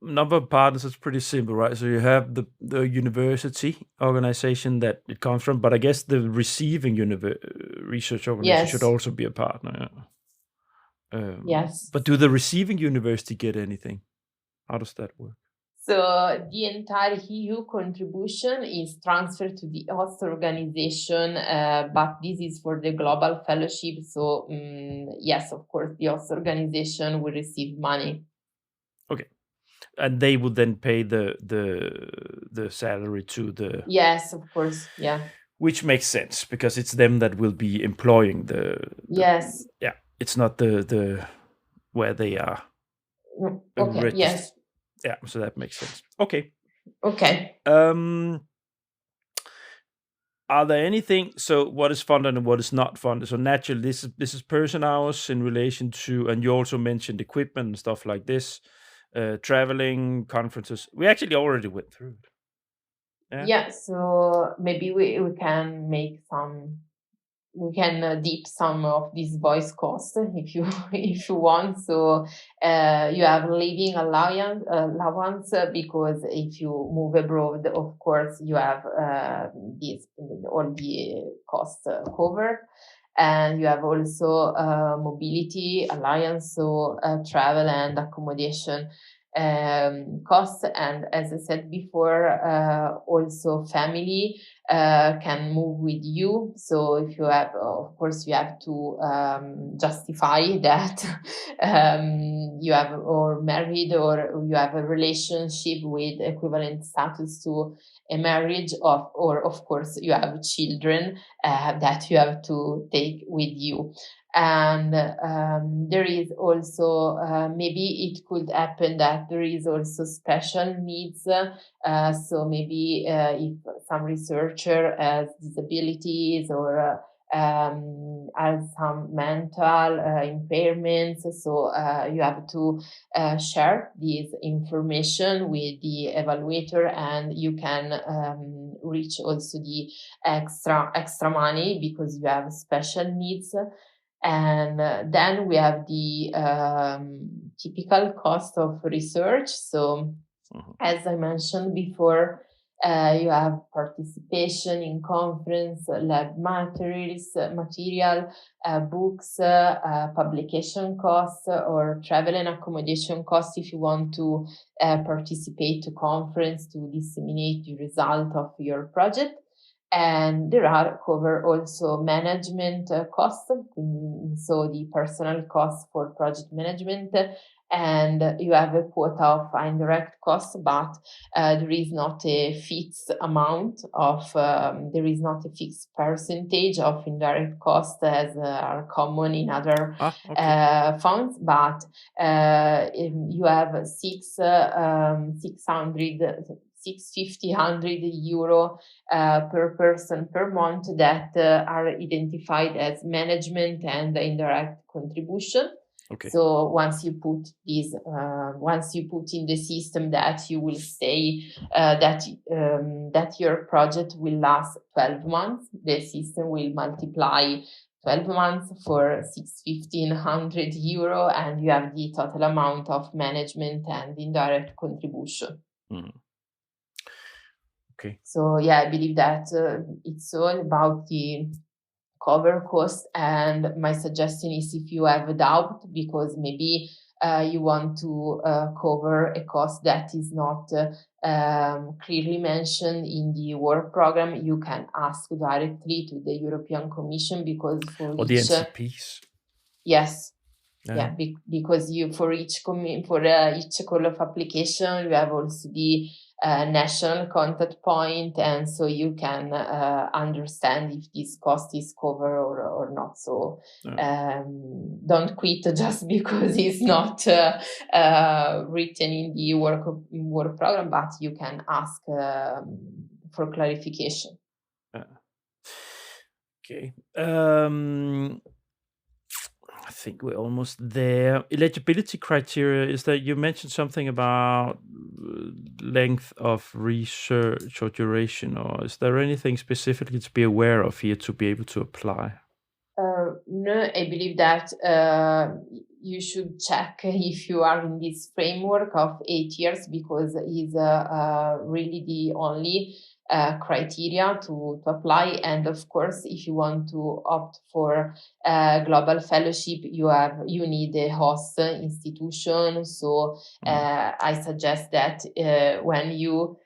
number of partners is pretty simple, right? So you have the university organization that it comes from, but I guess the receiving research organization Yes. should also be a partner. Yes. But do the receiving university get anything? How does that work? So the entire EU contribution is transferred to the host organization, but this is for the global fellowship. So yes, of course, the host organization will receive money. Okay, and they would then pay the salary to the. Yes, of course, yeah. Which makes sense, because it's them that will be employing the yes. Yeah, it's not the where they are. Okay. Registered. Yes. Yeah, so that makes sense. Okay. Are there anything? So what is funded and what is not funded? So naturally, this is person hours in relation to, and you also mentioned equipment and stuff like this, traveling, conferences. We actually already went through it. Yeah. So maybe we can make some. We can dip some of this voice cost if you if you want. So you have living allowance, because if you move abroad, of course you have all the costs covered. And you have also mobility allowance, so travel and accommodation. costs. And as I said before, also family can move with you. So if you have, of course, you have to justify that you have or married or you have a relationship with equivalent status to a marriage or of course you have children that you have to take with you. And there is also maybe it could happen that there is also special needs. So maybe if some researcher has disabilities or has some mental impairments, so you have to share this information with the evaluator, and you can reach also the extra money because you have special needs. And then we have the typical cost of research. So as I mentioned before, you have participation in conference, lab material, books, publication costs, or travel and accommodation costs if you want to participate to conference to disseminate the result of your project. And there are cover also management costs, so the personal costs for project management, and you have a quota of indirect costs, but there is not a fixed amount of, there is not a fixed percentage of indirect costs as are common in other funds, but you have 650 euro per person per month that are identified as management and indirect contribution. Okay. So once you put in the system that you will say that your project will last 12 months, the system will multiply 12 months for 1,500 euro, and you have the total amount of management and indirect contribution. Okay. So yeah, I believe that it's all about the cover cost. And my suggestion is, if you have a doubt, because maybe you want to cover a cost that is not clearly mentioned in the work program, you can ask directly to the European Commission, because for Or the NCPs. Yes. Yeah, because for each call of application, you have also the national contact point, and so you can understand if this cost is covered or not. So don't quit just because it's not written in the work program, but you can ask for clarification. Okay. I think we're almost there. Eligibility criteria is that you mentioned something about length of research or duration, or is there anything specifically to be aware of here to be able to apply? No, I believe that you should check if you are in this framework of 8 years, because it's really the only criteria to apply. And of course, if you want to opt for global fellowship, you need a host institution. So I suggest that when you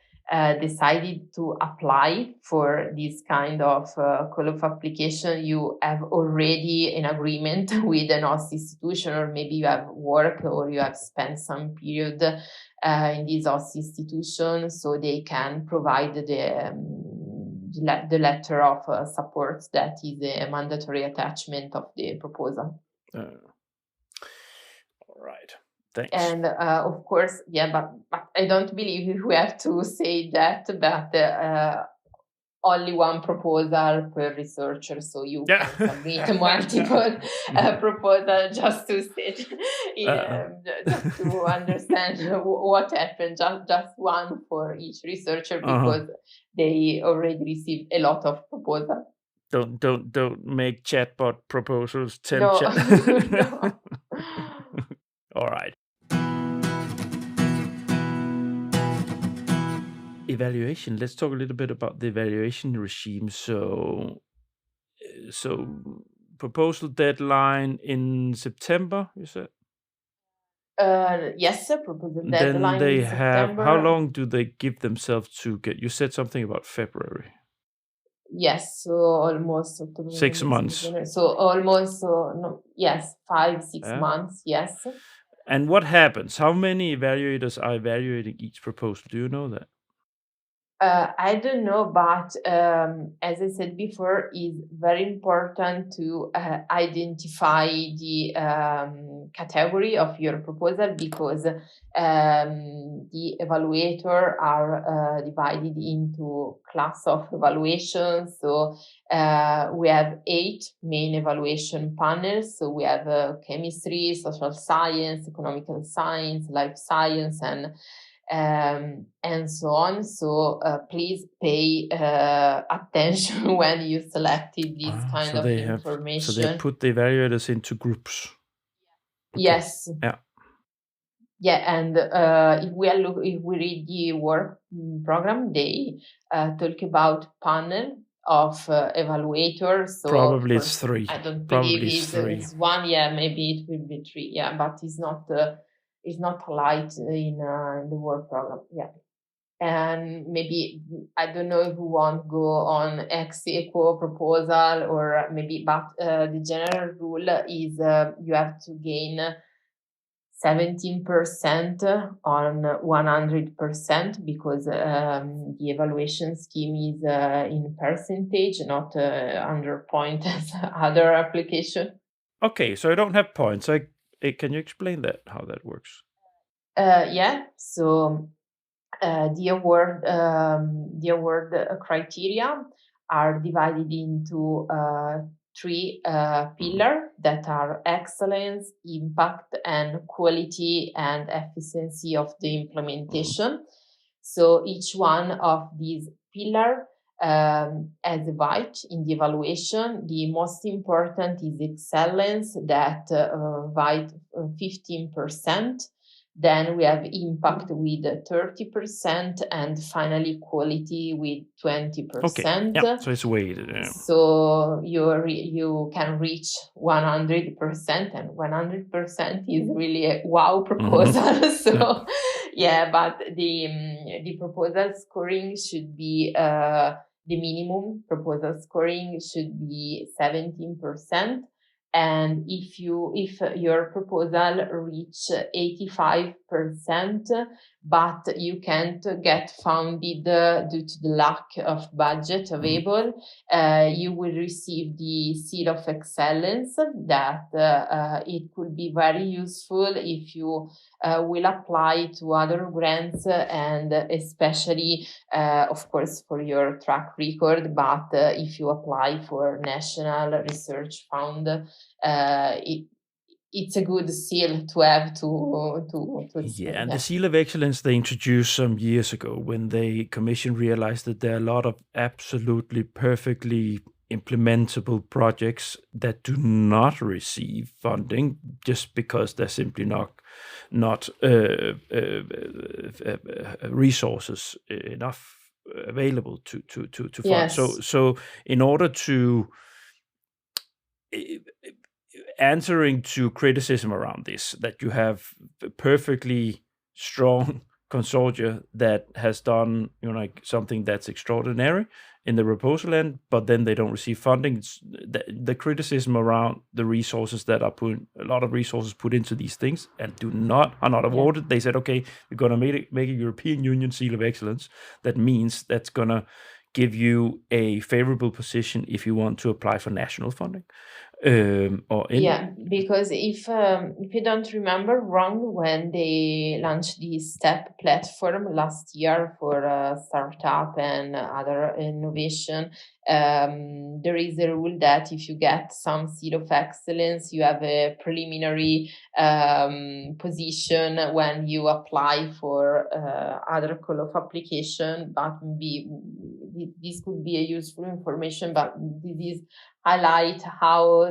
decided to apply for this kind of call of application, you have already an agreement with an host institution, or maybe you have worked or you have spent some period in this host institution, so they can provide the letter of support that is a mandatory attachment of the proposal. All right. Thanks. And of course, but I don't believe we have to say that, but only one proposal per researcher, so you can submit multiple proposals just to just to understand what happened. Just one for each researcher, because they already received a lot of proposals. Don't make chatbot proposals. No. No. All right. Evaluation. Let's talk a little bit about the evaluation regime. So proposal deadline in September, you said? Yes, proposal Then deadline they is have, September. how long do they give themselves to get, you said something about February. Yes, so almost 6 months. So almost, no, yes, 5-6 Yeah. months, yes. And what happens? How many evaluators are evaluating each proposal? Do you know that? I don't know, but as I said before, it's very important to identify the category of your proposal, because the evaluator are divided into class of evaluations. So we have 8 main evaluation panels. So we have chemistry, social science, economical science, life science, and so on. So please pay attention when you selected this kind of information. So they put the evaluators into groups. Okay. Yes. Yeah. Yeah, and if we read the work program, they talk about panel of evaluators. So probably it's 3. I don't Probably believe it's 3. it's 1. Yeah, maybe it will be 3. Yeah, but it's not light in the work program. Yeah. And maybe, I don't know if we want to go on ex equo proposal or maybe, but the general rule is you have to gain 17% on 100%, because the evaluation scheme is in percentage, not under point as other application. Okay, so I don't have points. Can you explain that, how that works? Yeah, so the award criteria are divided into 3 pillars that are excellence, impact, and quality and efficiency of the implementation. So each one of these pillars has a weight in the evaluation. The most important is excellence, that weight 15%. Then we have impact with 30%, and finally quality with 20%. Okay. Yeah, so it's weighted. Yeah. So you can reach 100%, and 100% is really a wow proposal. So yeah, but the proposal scoring should be the minimum proposal scoring should be 17%. And if your proposal reach 85%, but you can't get funded due to the lack of budget available, you will receive the seal of excellence. That it could be very useful if you will apply to other grants, and especially, of course, for your track record. But if you apply for National Research Fund, it's a good seal to have to yeah, and the seal of excellence they introduced some years ago, when the commission realized that there are a lot of absolutely perfectly implementable projects that do not receive funding just because they're simply not resources enough available to fund. Yes. So in order to answering to criticism around this, that you have perfectly strong consortia that has done like something that's extraordinary in the proposal end, but then they don't receive funding. The criticism around the resources that are a lot of resources put into these things and are not awarded. They said, okay, we're gonna make a European Union seal of excellence. That means that's gonna give you a favorable position if you want to apply for national funding. Because if you don't remember wrong, when they launched the STEP platform last year for startup and other innovation, there is a rule that if you get some seal of excellence, you have a preliminary position when you apply for other call of application. But this could be a useful information, but this is highlight how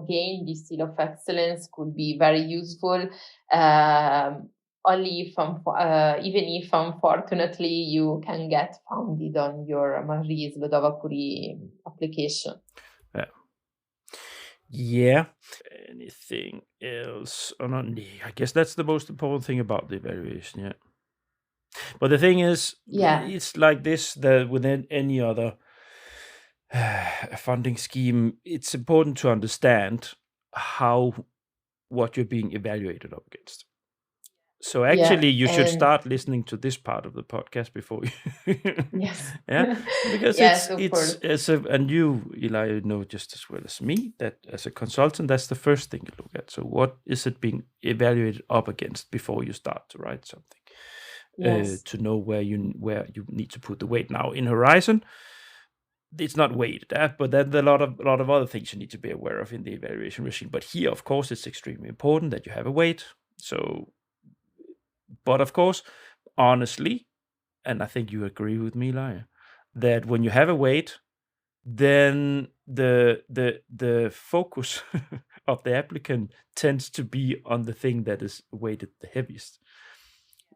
gain this seal of excellence could be very useful, only even if unfortunately you can get funded on your Marie Skłodowska-Curie application. Yeah. Anything else? Or not? I guess that's the most important thing about the evaluation. Yeah. But the thing is, Yeah, it's like this that within any other funding scheme, it's important to understand what you're being evaluated up against. So yeah, actually, you should and start listening to this part of the podcast before you, yes, yeah, because yes, of course. and you, Eli, know just as well as me that as a consultant, that's the first thing you look at. So what is it being evaluated up against before you start to write something, Yes, to know where you need to put the weight. Now in Horizon, it's not weighted, but then a lot of other things you need to be aware of in the evaluation regime. But here, of course, it's extremely important that you have a weight. So, but of course, honestly, and I think you agree with me, Laia, that when you have a weight, then the focus of the applicant tends to be on the thing that is weighted the heaviest,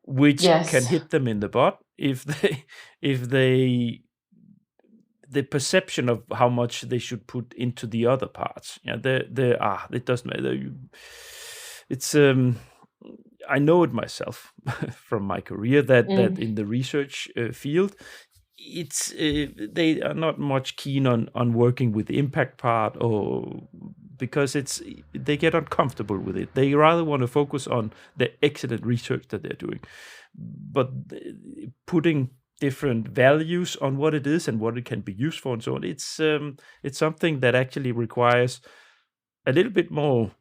which can yes, hit them in the butt if they the perception of how much they should put into the other parts. Yeah, it doesn't matter. It's I know it myself from my career that mm, in the research field, it's they are not much keen on working with the impact part, or because they get uncomfortable with it. They rather want to focus on the excellent research that they're doing, but putting different values on what it is and what it can be used for and so on, it's something that actually requires a little bit more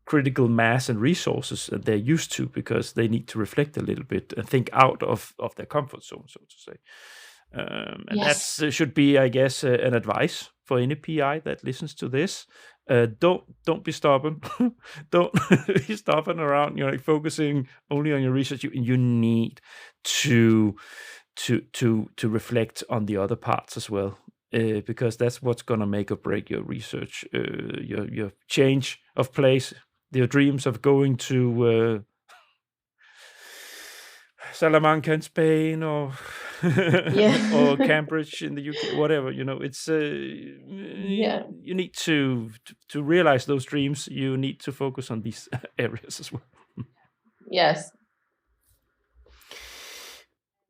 critical mass and resources that they're used to, because they need to reflect a little bit and think out of their comfort zone, so to say. And yes, that's should be, I guess, an advice for any PI that listens to this. Don't be stubborn. Don't be stubborn around, like focusing only on your research. You need to reflect on the other parts as well, because that's what's gonna make or break your research, your change of place, your dreams of going to Salamanca in Spain, or or yeah, Cambridge in the UK, whatever. It's yeah. you need to realize those dreams. You need to focus on these areas as well. Yes.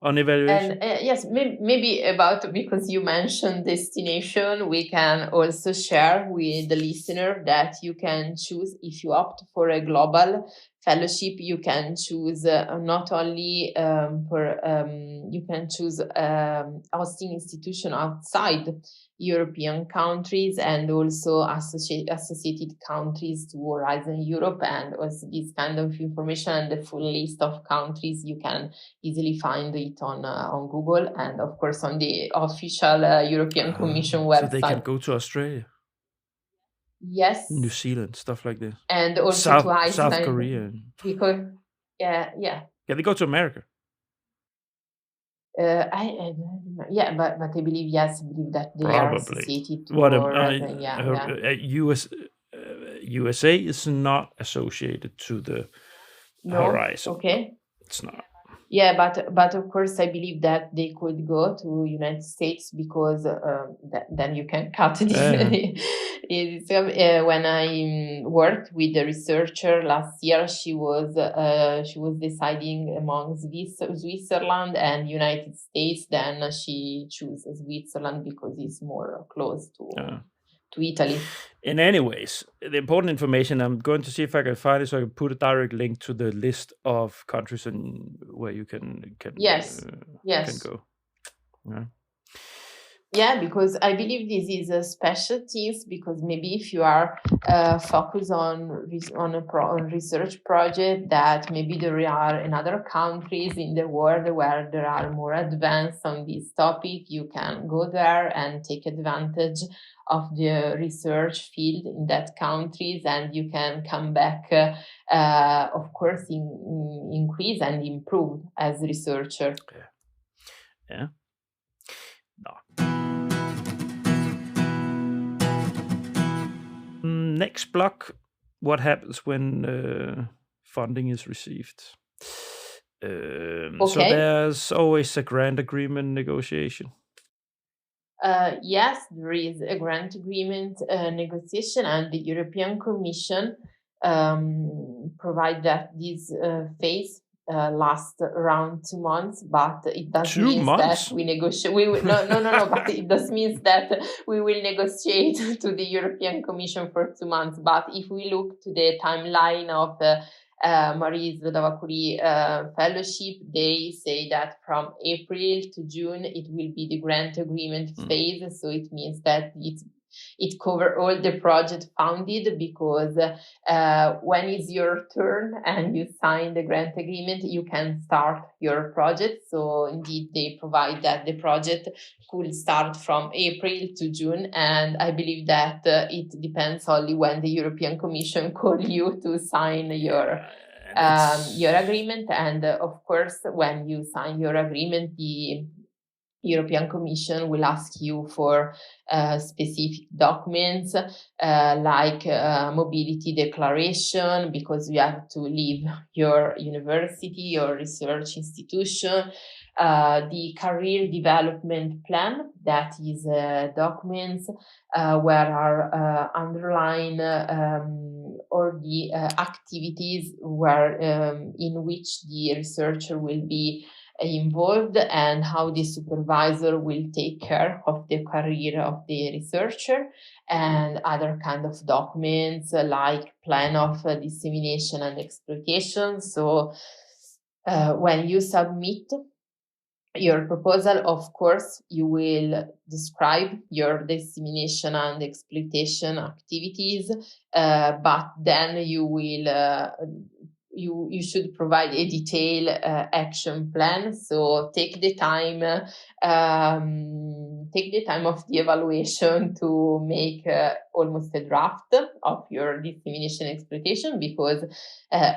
On And evaluation. yes, maybe about, because you mentioned destination, we can also share with the listener that you can choose, if you opt for a global fellowship, you can choose not only you can choose hosting institution outside European countries and also associated countries to Horizon Europe, and also this kind of information and the full list of countries you can easily find it on Google, and of course on the official European Commission So they can website. go to Australia, New Yes, Zealand, stuff like this. and also to South Iceland, Korea. because yeah. Can they go to America? Yeah, but I believe, yes, I believe that they are Probably. associated to What Horizon. Yeah. USA is not associated to the No, Horizon. okay. It's not. Yeah, but of course, I believe that they could go to United States, because then you can cut this. Yeah. When I worked with the researcher last year, she was deciding among Switzerland and United States. Then she chose Switzerland because it's more close to Italy. In any ways, the important information, I'm going to see if I can find it so I can put a direct link to the list of countries and where you can Yes, yes. go. Yeah. Yeah, because I believe this is a special things, because maybe if you are focused on research project, that maybe there are in other countries in the world where there are more advanced on this topic, you can go there and take advantage of the research field in that countries, and you can come back, of course, increase and improve as researcher. Yeah. No. Next block, what happens when funding is received? So Okay. there's always a grant agreement negotiation. Yes, there is a grant agreement negotiation, and the European Commission provide that this phase lasts around 2 months, but it does 2 mean that months? we negotiate. We will, no, but it does mean that we will negotiate to the European Commission for 2 months. But if we look to the timeline of Marie Skłodowska-Curie Fellowship, they say that from April to June it will be the grant agreement phase. So it means that it covers all the project funded, because when it's your turn and you sign the grant agreement, you can start your project. So indeed, they provide that the project could start from April to June, and I believe that it depends only when the European Commission call you to sign your agreement. And of course, when you sign your agreement, the European Commission will ask you for specific documents like mobility declaration, because you have to leave your university or research institution, the career development plan, that is documents where are underlined all the activities where in which the researcher will be involved, and how the supervisor will take care of the career of the researcher, and other kind of documents like plan of dissemination and exploitation. So when you submit your proposal, of course, you will describe your dissemination and exploitation activities, but then you will you should provide a detailed action plan. So take the time of the evaluation to make almost a draft of your dissemination exploitation, because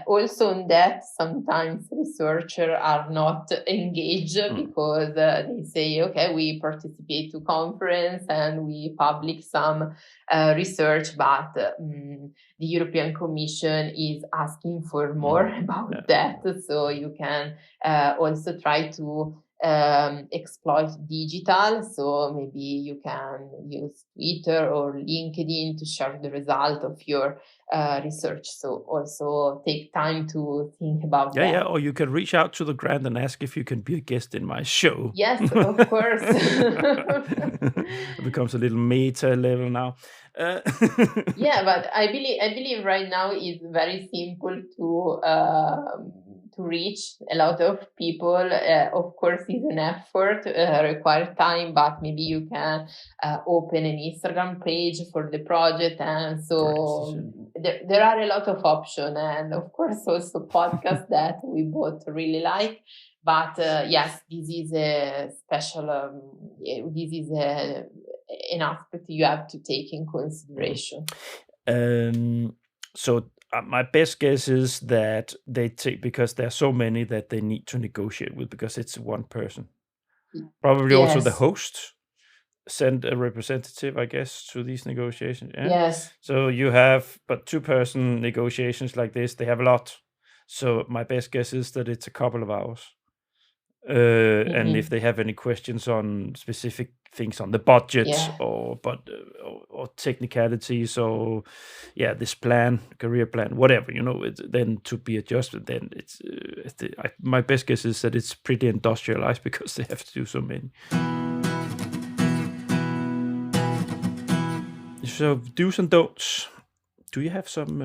also in that sometimes researchers are not engaged, because they say, okay, we participate to conference and we publish some research, but the European Commission is asking for more about that. So you can also try to exploit digital. So maybe you can use Twitter or LinkedIn to share the result of your research. So also take time to think about that. Yeah, or you can reach out to the grant and ask if you can be a guest in my show. Yes, of course. It becomes a little meta level now. Yeah, but I believe right now it's very simple to reach a lot of people. Of course, it's an effort, requires time, but maybe you can open an Instagram page for the project, and so there are a lot of options, and of course also podcasts that we both really like. But yes, this is a special. This is an aspect you have to take in consideration. So my best guess is that they take, because there are so many that they need to negotiate with, because it's one person. Probably also the host send a representative, I guess, to these negotiations. Yeah? Yes. So you have, but 2-person negotiations like this, they have a lot. So my best guess is that it's a couple of hours. And if they have any questions on specific things on the budget or technicalities, or this plan, career plan, whatever, then to be adjusted, then it's my best guess is that it's pretty industrialized, because they have to do so many. So do's and don'ts. Do you have some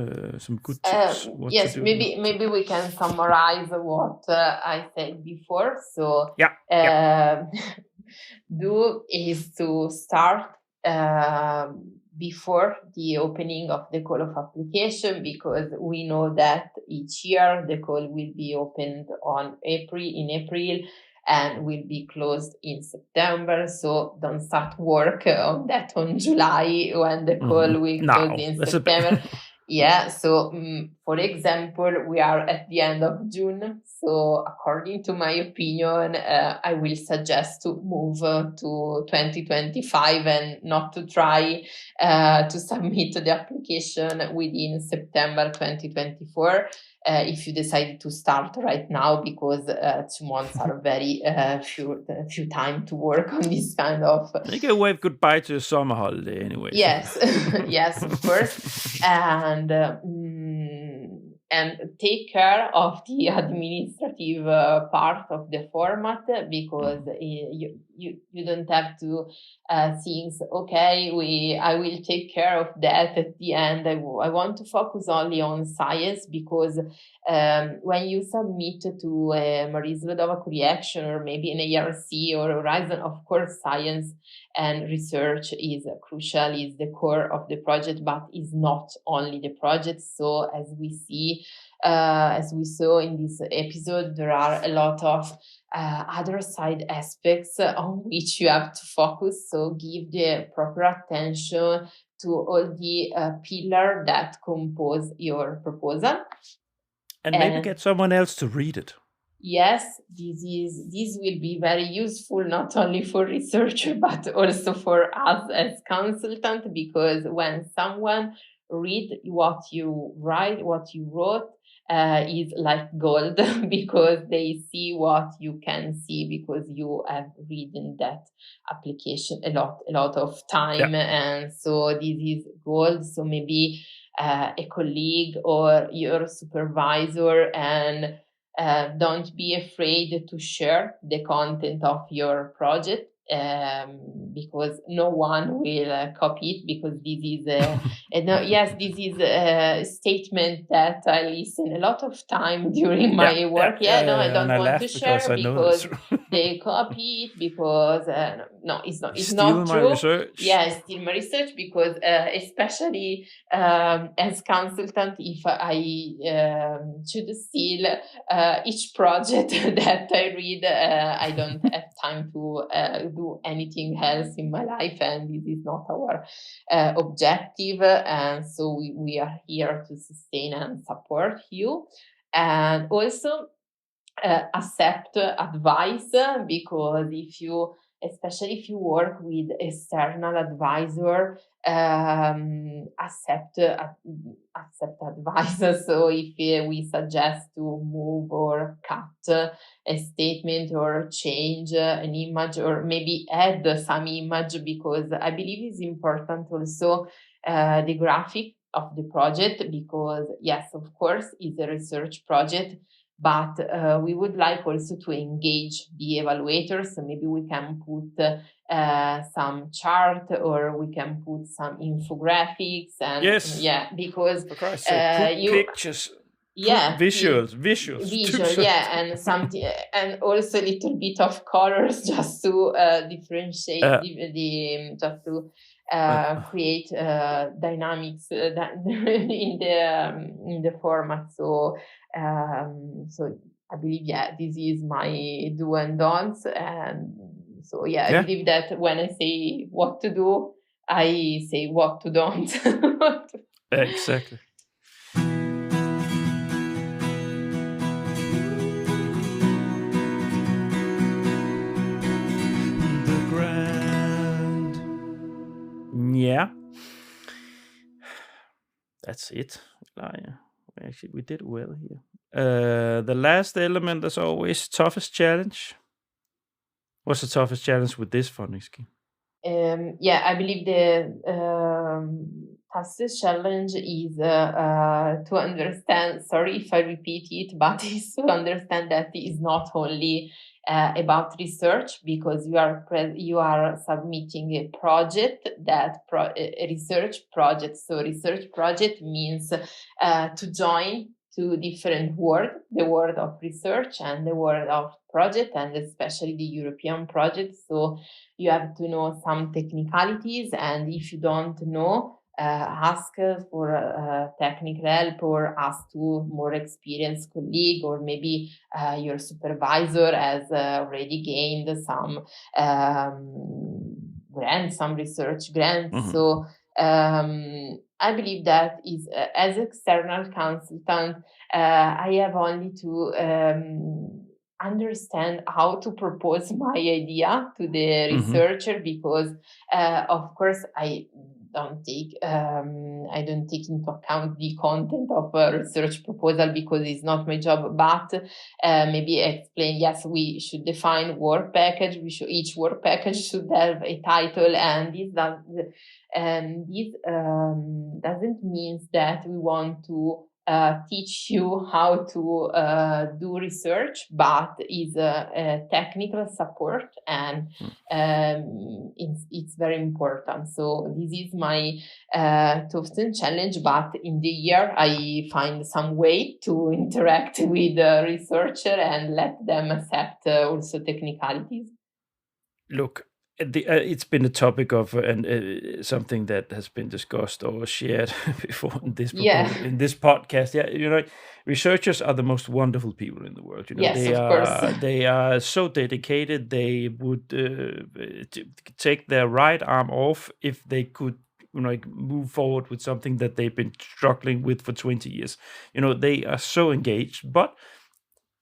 good tips? Yes, maybe we can summarize what I said before. So do is to start before the opening of the call of application, because we know that each year the call will be opened in April and will be closed in September. So don't start work on that on July when the call will close in September. So for example, we are at the end of June. So according to my opinion, I will suggest to move to 2025 and not to try to submit the application within September 2024. if you decided to start right now, because 2 months are very few time to work on this kind of. You can wave goodbye to your summer holiday anyway. Yes, yes, of course, and take care of the administrative part of the format, because you don't have to think, okay, I will take care of that at the end. I want to focus only on science, because when you submit to a Marie Skłodowska-Curie Action, or maybe an ARC or Horizon, of course, science and research is crucial, is the core of the project, but is not only the project. So as we saw in this episode, there are a lot of other side aspects on which you have to focus. So give the proper attention to all the pillars that compose your proposal. And maybe get someone else to read it. Yes, this will be very useful, not only for researcher, but also for us as consultant, because when someone read what you write, what you wrote, is like gold, because they see what you can see, because you have written that application a lot of time. And so this is gold. So maybe a colleague or your supervisor, and don't be afraid to share the content of your project, because no one will copy it, because this is this is a statement that I listen a lot of time during my work. I don't want to share because they copy it, because no, it's not Steal my true. research. Yes, steal my research, because especially as consultant, if I should steal each project that I read, I don't have time to do anything else in my life, and this is not our objective. And so we are here to sustain and support you, and also accept advice, because especially if you work with external advisor, accept advice. So if we suggest to move or cut a statement, or change an image, or maybe add some image, because I believe it's important also the graphic of the project, because yes, of course, it's a research project, but we would like also to engage the evaluators. So maybe we can put some chart, or we can put some infographics, and because put pictures, visuals, and something, and also a little bit of colors, just to differentiate just to create dynamics in the format. So I believe this is my do and don'ts, and so I believe that when I say what to do, I say what to don't. Exactly. The Grant. Yeah. That's it, Ilaria. Actually, we did well here. The last element, as always, toughest challenge. What's the toughest challenge with this funding scheme? I believe the toughest challenge is to understand, sorry if I repeat it, but is to understand that it is not only about research, because you are submitting a project, a research project. So research project means to join two different words, the world of research and the world of project, and especially the European project. So you have to know some technicalities, and if you don't know, ask for technical help, or ask to more experienced colleague, or maybe your supervisor has already gained some grants, some research grants. Mm-hmm. So I believe that is as external consultant, I have only to understand how to propose my idea to the researcher, because of course I don't take into account the content of a research proposal because it's not my job. But maybe explain. Yes, we should define work package. Each work package should have a title, and this doesn't mean that we want to teach you how to do research, but is a technical support, and it's very important. So this is my Tufton challenge, but in the year I find some way to interact with the researcher and let them accept also technicalities. Look, it's been a topic of and something that has been discussed or shared before in this in this podcast. Yeah, researchers are the most wonderful people in the world. Yes, they of course. They are so dedicated. They would take their right arm off if they could move forward with something that they've been struggling with for 20 years. They are so engaged, but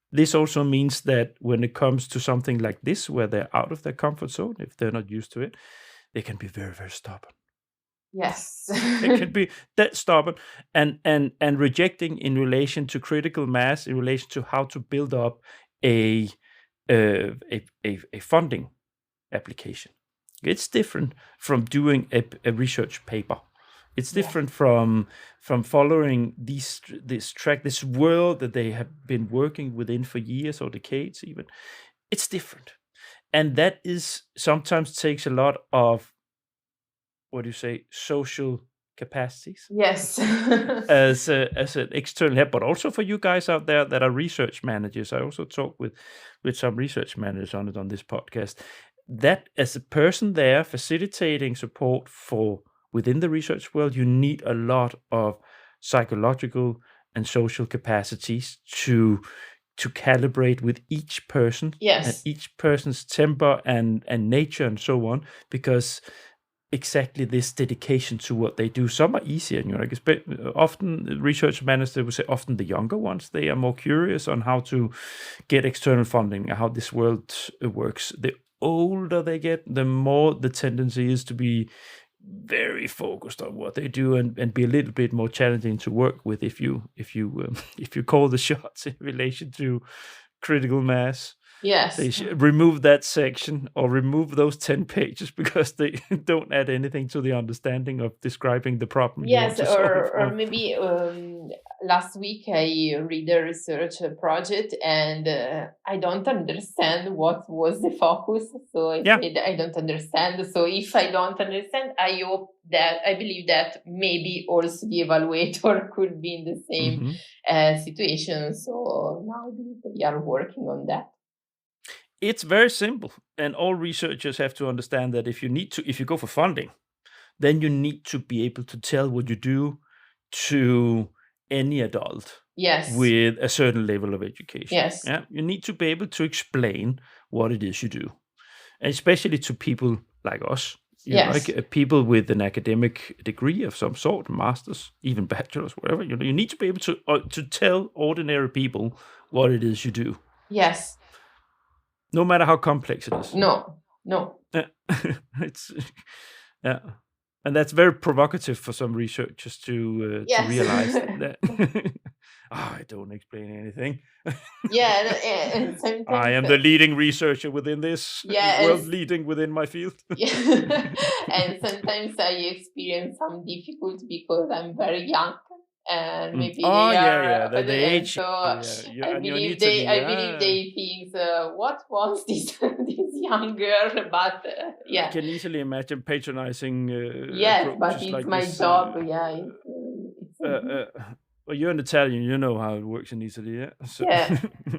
this also means that when it comes to something like this, where they're out of their comfort zone, if they're not used to it, they can be very, very stubborn. Yes. They can be that stubborn and rejecting in relation to critical mass, in relation to how to build up a funding application. It's different from doing a research paper. It's different from following this world that they have been working within for years or decades even. It's different. And that is sometimes takes a lot of, social capacities. Yes. as an external help, but also for you guys out there that are research managers. I also talk with some research managers on this podcast. That as a person there facilitating support for within the research world, you need a lot of psychological and social capacities to calibrate with each person. Yes. And each person's temper and nature and so on, because exactly this dedication to what they do. Some are easier, often research managers would say, often the younger ones, they are more curious on how to get external funding, how this world works. The older they get, the more the tendency is to be very focused on what they do and be a little bit more challenging to work with if you call the shots in relation to critical mass. Yes. They should remove that section or remove those 10 pages because they don't add anything to the understanding of describing the problem. Yes, or maybe last week I read a research project and I don't understand what was the focus. So I said, I don't understand. So if I don't understand, I believe that maybe also the evaluator could be in the same situation. So now we are working on that. It's very simple, and all researchers have to understand that if you go for funding, then you need to be able to tell what you do to any adult. Yes. With a certain level of education. Yes. Yeah, you need to be able to explain what it is you do, and especially to people like us. Yes. People with an academic degree of some sort, masters, even bachelors, whatever. You need to be able to tell ordinary people what it is you do. Yes. No matter how complex it is. No. It's and that's very provocative for some researchers to realize that. I don't explain anything. And sometimes I am the leading researcher within this world, leading within my field. And sometimes I experience some difficulty because I'm very young. And maybe the age. So I believe they think, what was this young girl? But I can easily imagine patronizing. Yes, but it's like my this, job. Well, you're an Italian. You know how it works in Italy, yeah. So,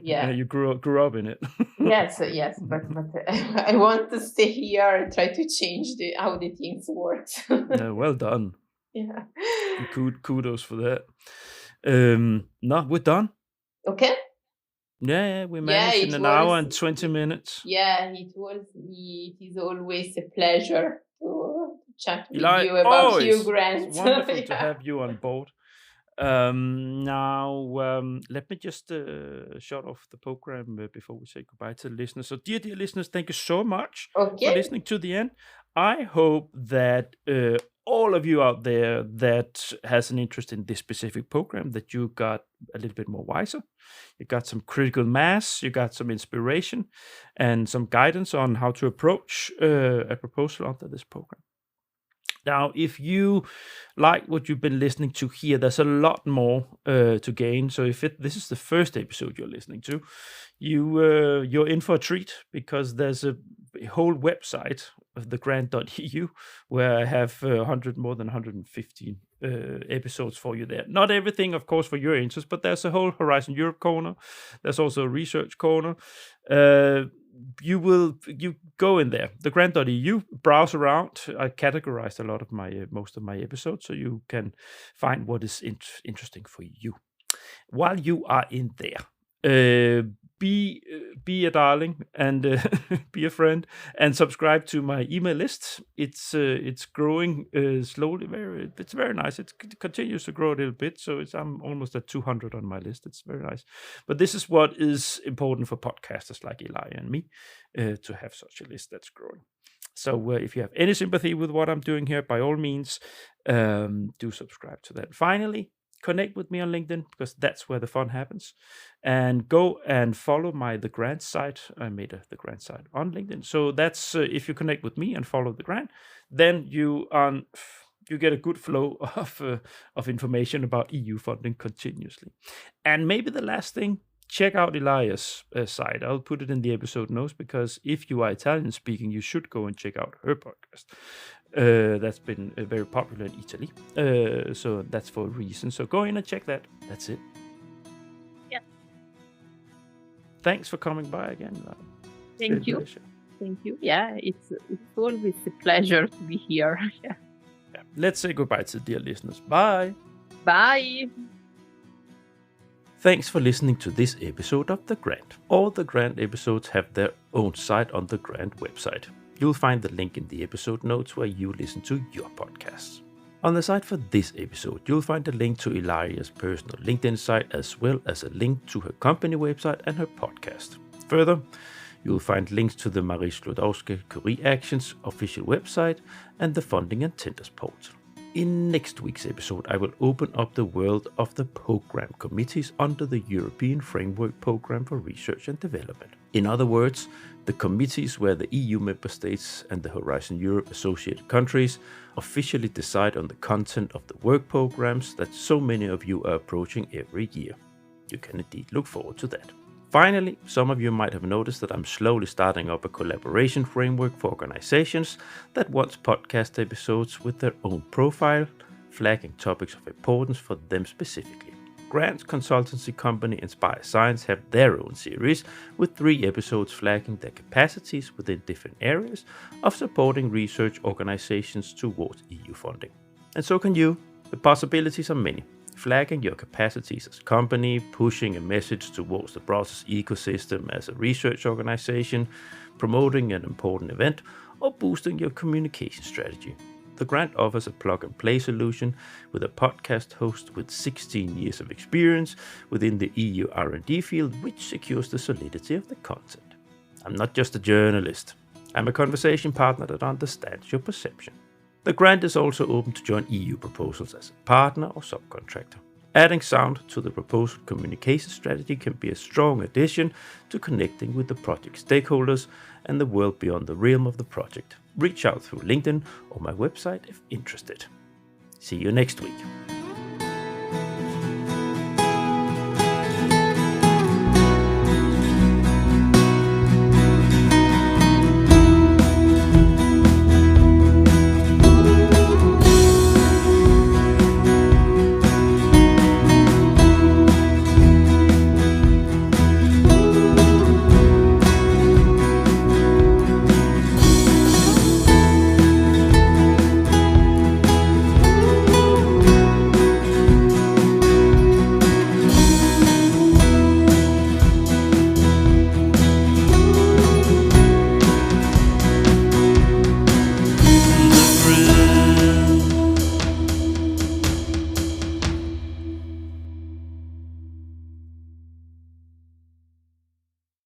yeah. You grew up in it. Yes, but I want to stay here and try to change how the things work. Well done. Yeah. Kudos for that. No, we're done. Okay. Yeah, we managed in an hour and 20 minutes. Yeah, it is always a pleasure to chat with you about Hugh Grant. It's wonderful to have you on board. Now, let me just shut off the program before we say goodbye to the listeners. So, dear listeners, thank you so much for listening to the end. I hope that all of you out there that has an interest in this specific program, that you got a little bit more wiser. You got some critical mass, you got some inspiration, and some guidance on how to approach a proposal under this program. Now, if you like what you've been listening to here, there's a lot more to gain. So if this is the first episode you're listening to, you're in for a treat, because there's a whole website of thegrant.eu where I have more than 115 episodes for you there. Not everything, of course, for your interest, but there's a whole Horizon Europe corner. There's also a research corner. You go in there, thegrant.eu, browse around. I categorized a lot of most of my episodes, so you can find what is interesting for you. While you are in there, be a darling and be a friend, and subscribe to my email list. It's growing slowly. It's very nice. It continues to grow a little bit, so I'm almost at 200 on my list. It's very nice. But this is what is important for podcasters like Ilaria and me, to have such a list that's growing. So if you have any sympathy with what I'm doing here, by all means, do subscribe to that. Finally, connect with me on LinkedIn, because that's where the fun happens. And go and follow The Grant site. I made The Grant site on LinkedIn. So that's if you connect with me and follow The Grant, then you get a good flow of information about EU funding continuously. And maybe the last thing, check out Ilaria's site. I'll put it in the episode notes, because if you are Italian speaking, you should go and check out her podcast. That's been very popular in Italy. So that's for a reason. So go in and check that. That's it. Yeah. Thanks for coming by again. Thank you. Thank you. Yeah, it's always a pleasure to be here. Yeah. Let's say goodbye to the dear listeners. Bye. Bye. Thanks for listening to this episode of The Grant. All The Grant episodes have their own site on the Grant website. You'll find the link in the episode notes where you listen to your podcasts. On the site for this episode, you'll find a link to Ilaria's personal LinkedIn site, as well as a link to her company website and her podcast. Further, you'll find links to the Marie Skłodowska-Curie Actions official website and the Funding and Tenders portal. In next week's episode, I will open up the world of the program committees under the European Framework Programme for Research and Development. In other words, the committees where the EU member states and the Horizon Europe associated countries officially decide on the content of the work programs that so many of you are approaching every year. You can indeed look forward to that. Finally, some of you might have noticed that I'm slowly starting up a collaboration framework for organizations that wants podcast episodes with their own profile, flagging topics of importance for them specifically. Grant's consultancy company Inspire Science have their own series with 3 episodes flagging their capacities within different areas of supporting research organizations towards EU funding. And so can you. The possibilities are many. Flagging your capacities as a company, pushing a message towards the process ecosystem as a research organization, promoting an important event, or boosting your communication strategy. The grant offers a plug-and-play solution with a podcast host with 16 years of experience within the EU R&D field, which secures the solidity of the content. I'm not just a journalist. I'm a conversation partner that understands your perception. The grant is also open to join EU proposals as a partner or subcontractor. Adding sound to the proposal communication strategy can be a strong addition to connecting with the project stakeholders and the world beyond the realm of the project. Reach out through LinkedIn or my website if interested. See you next week.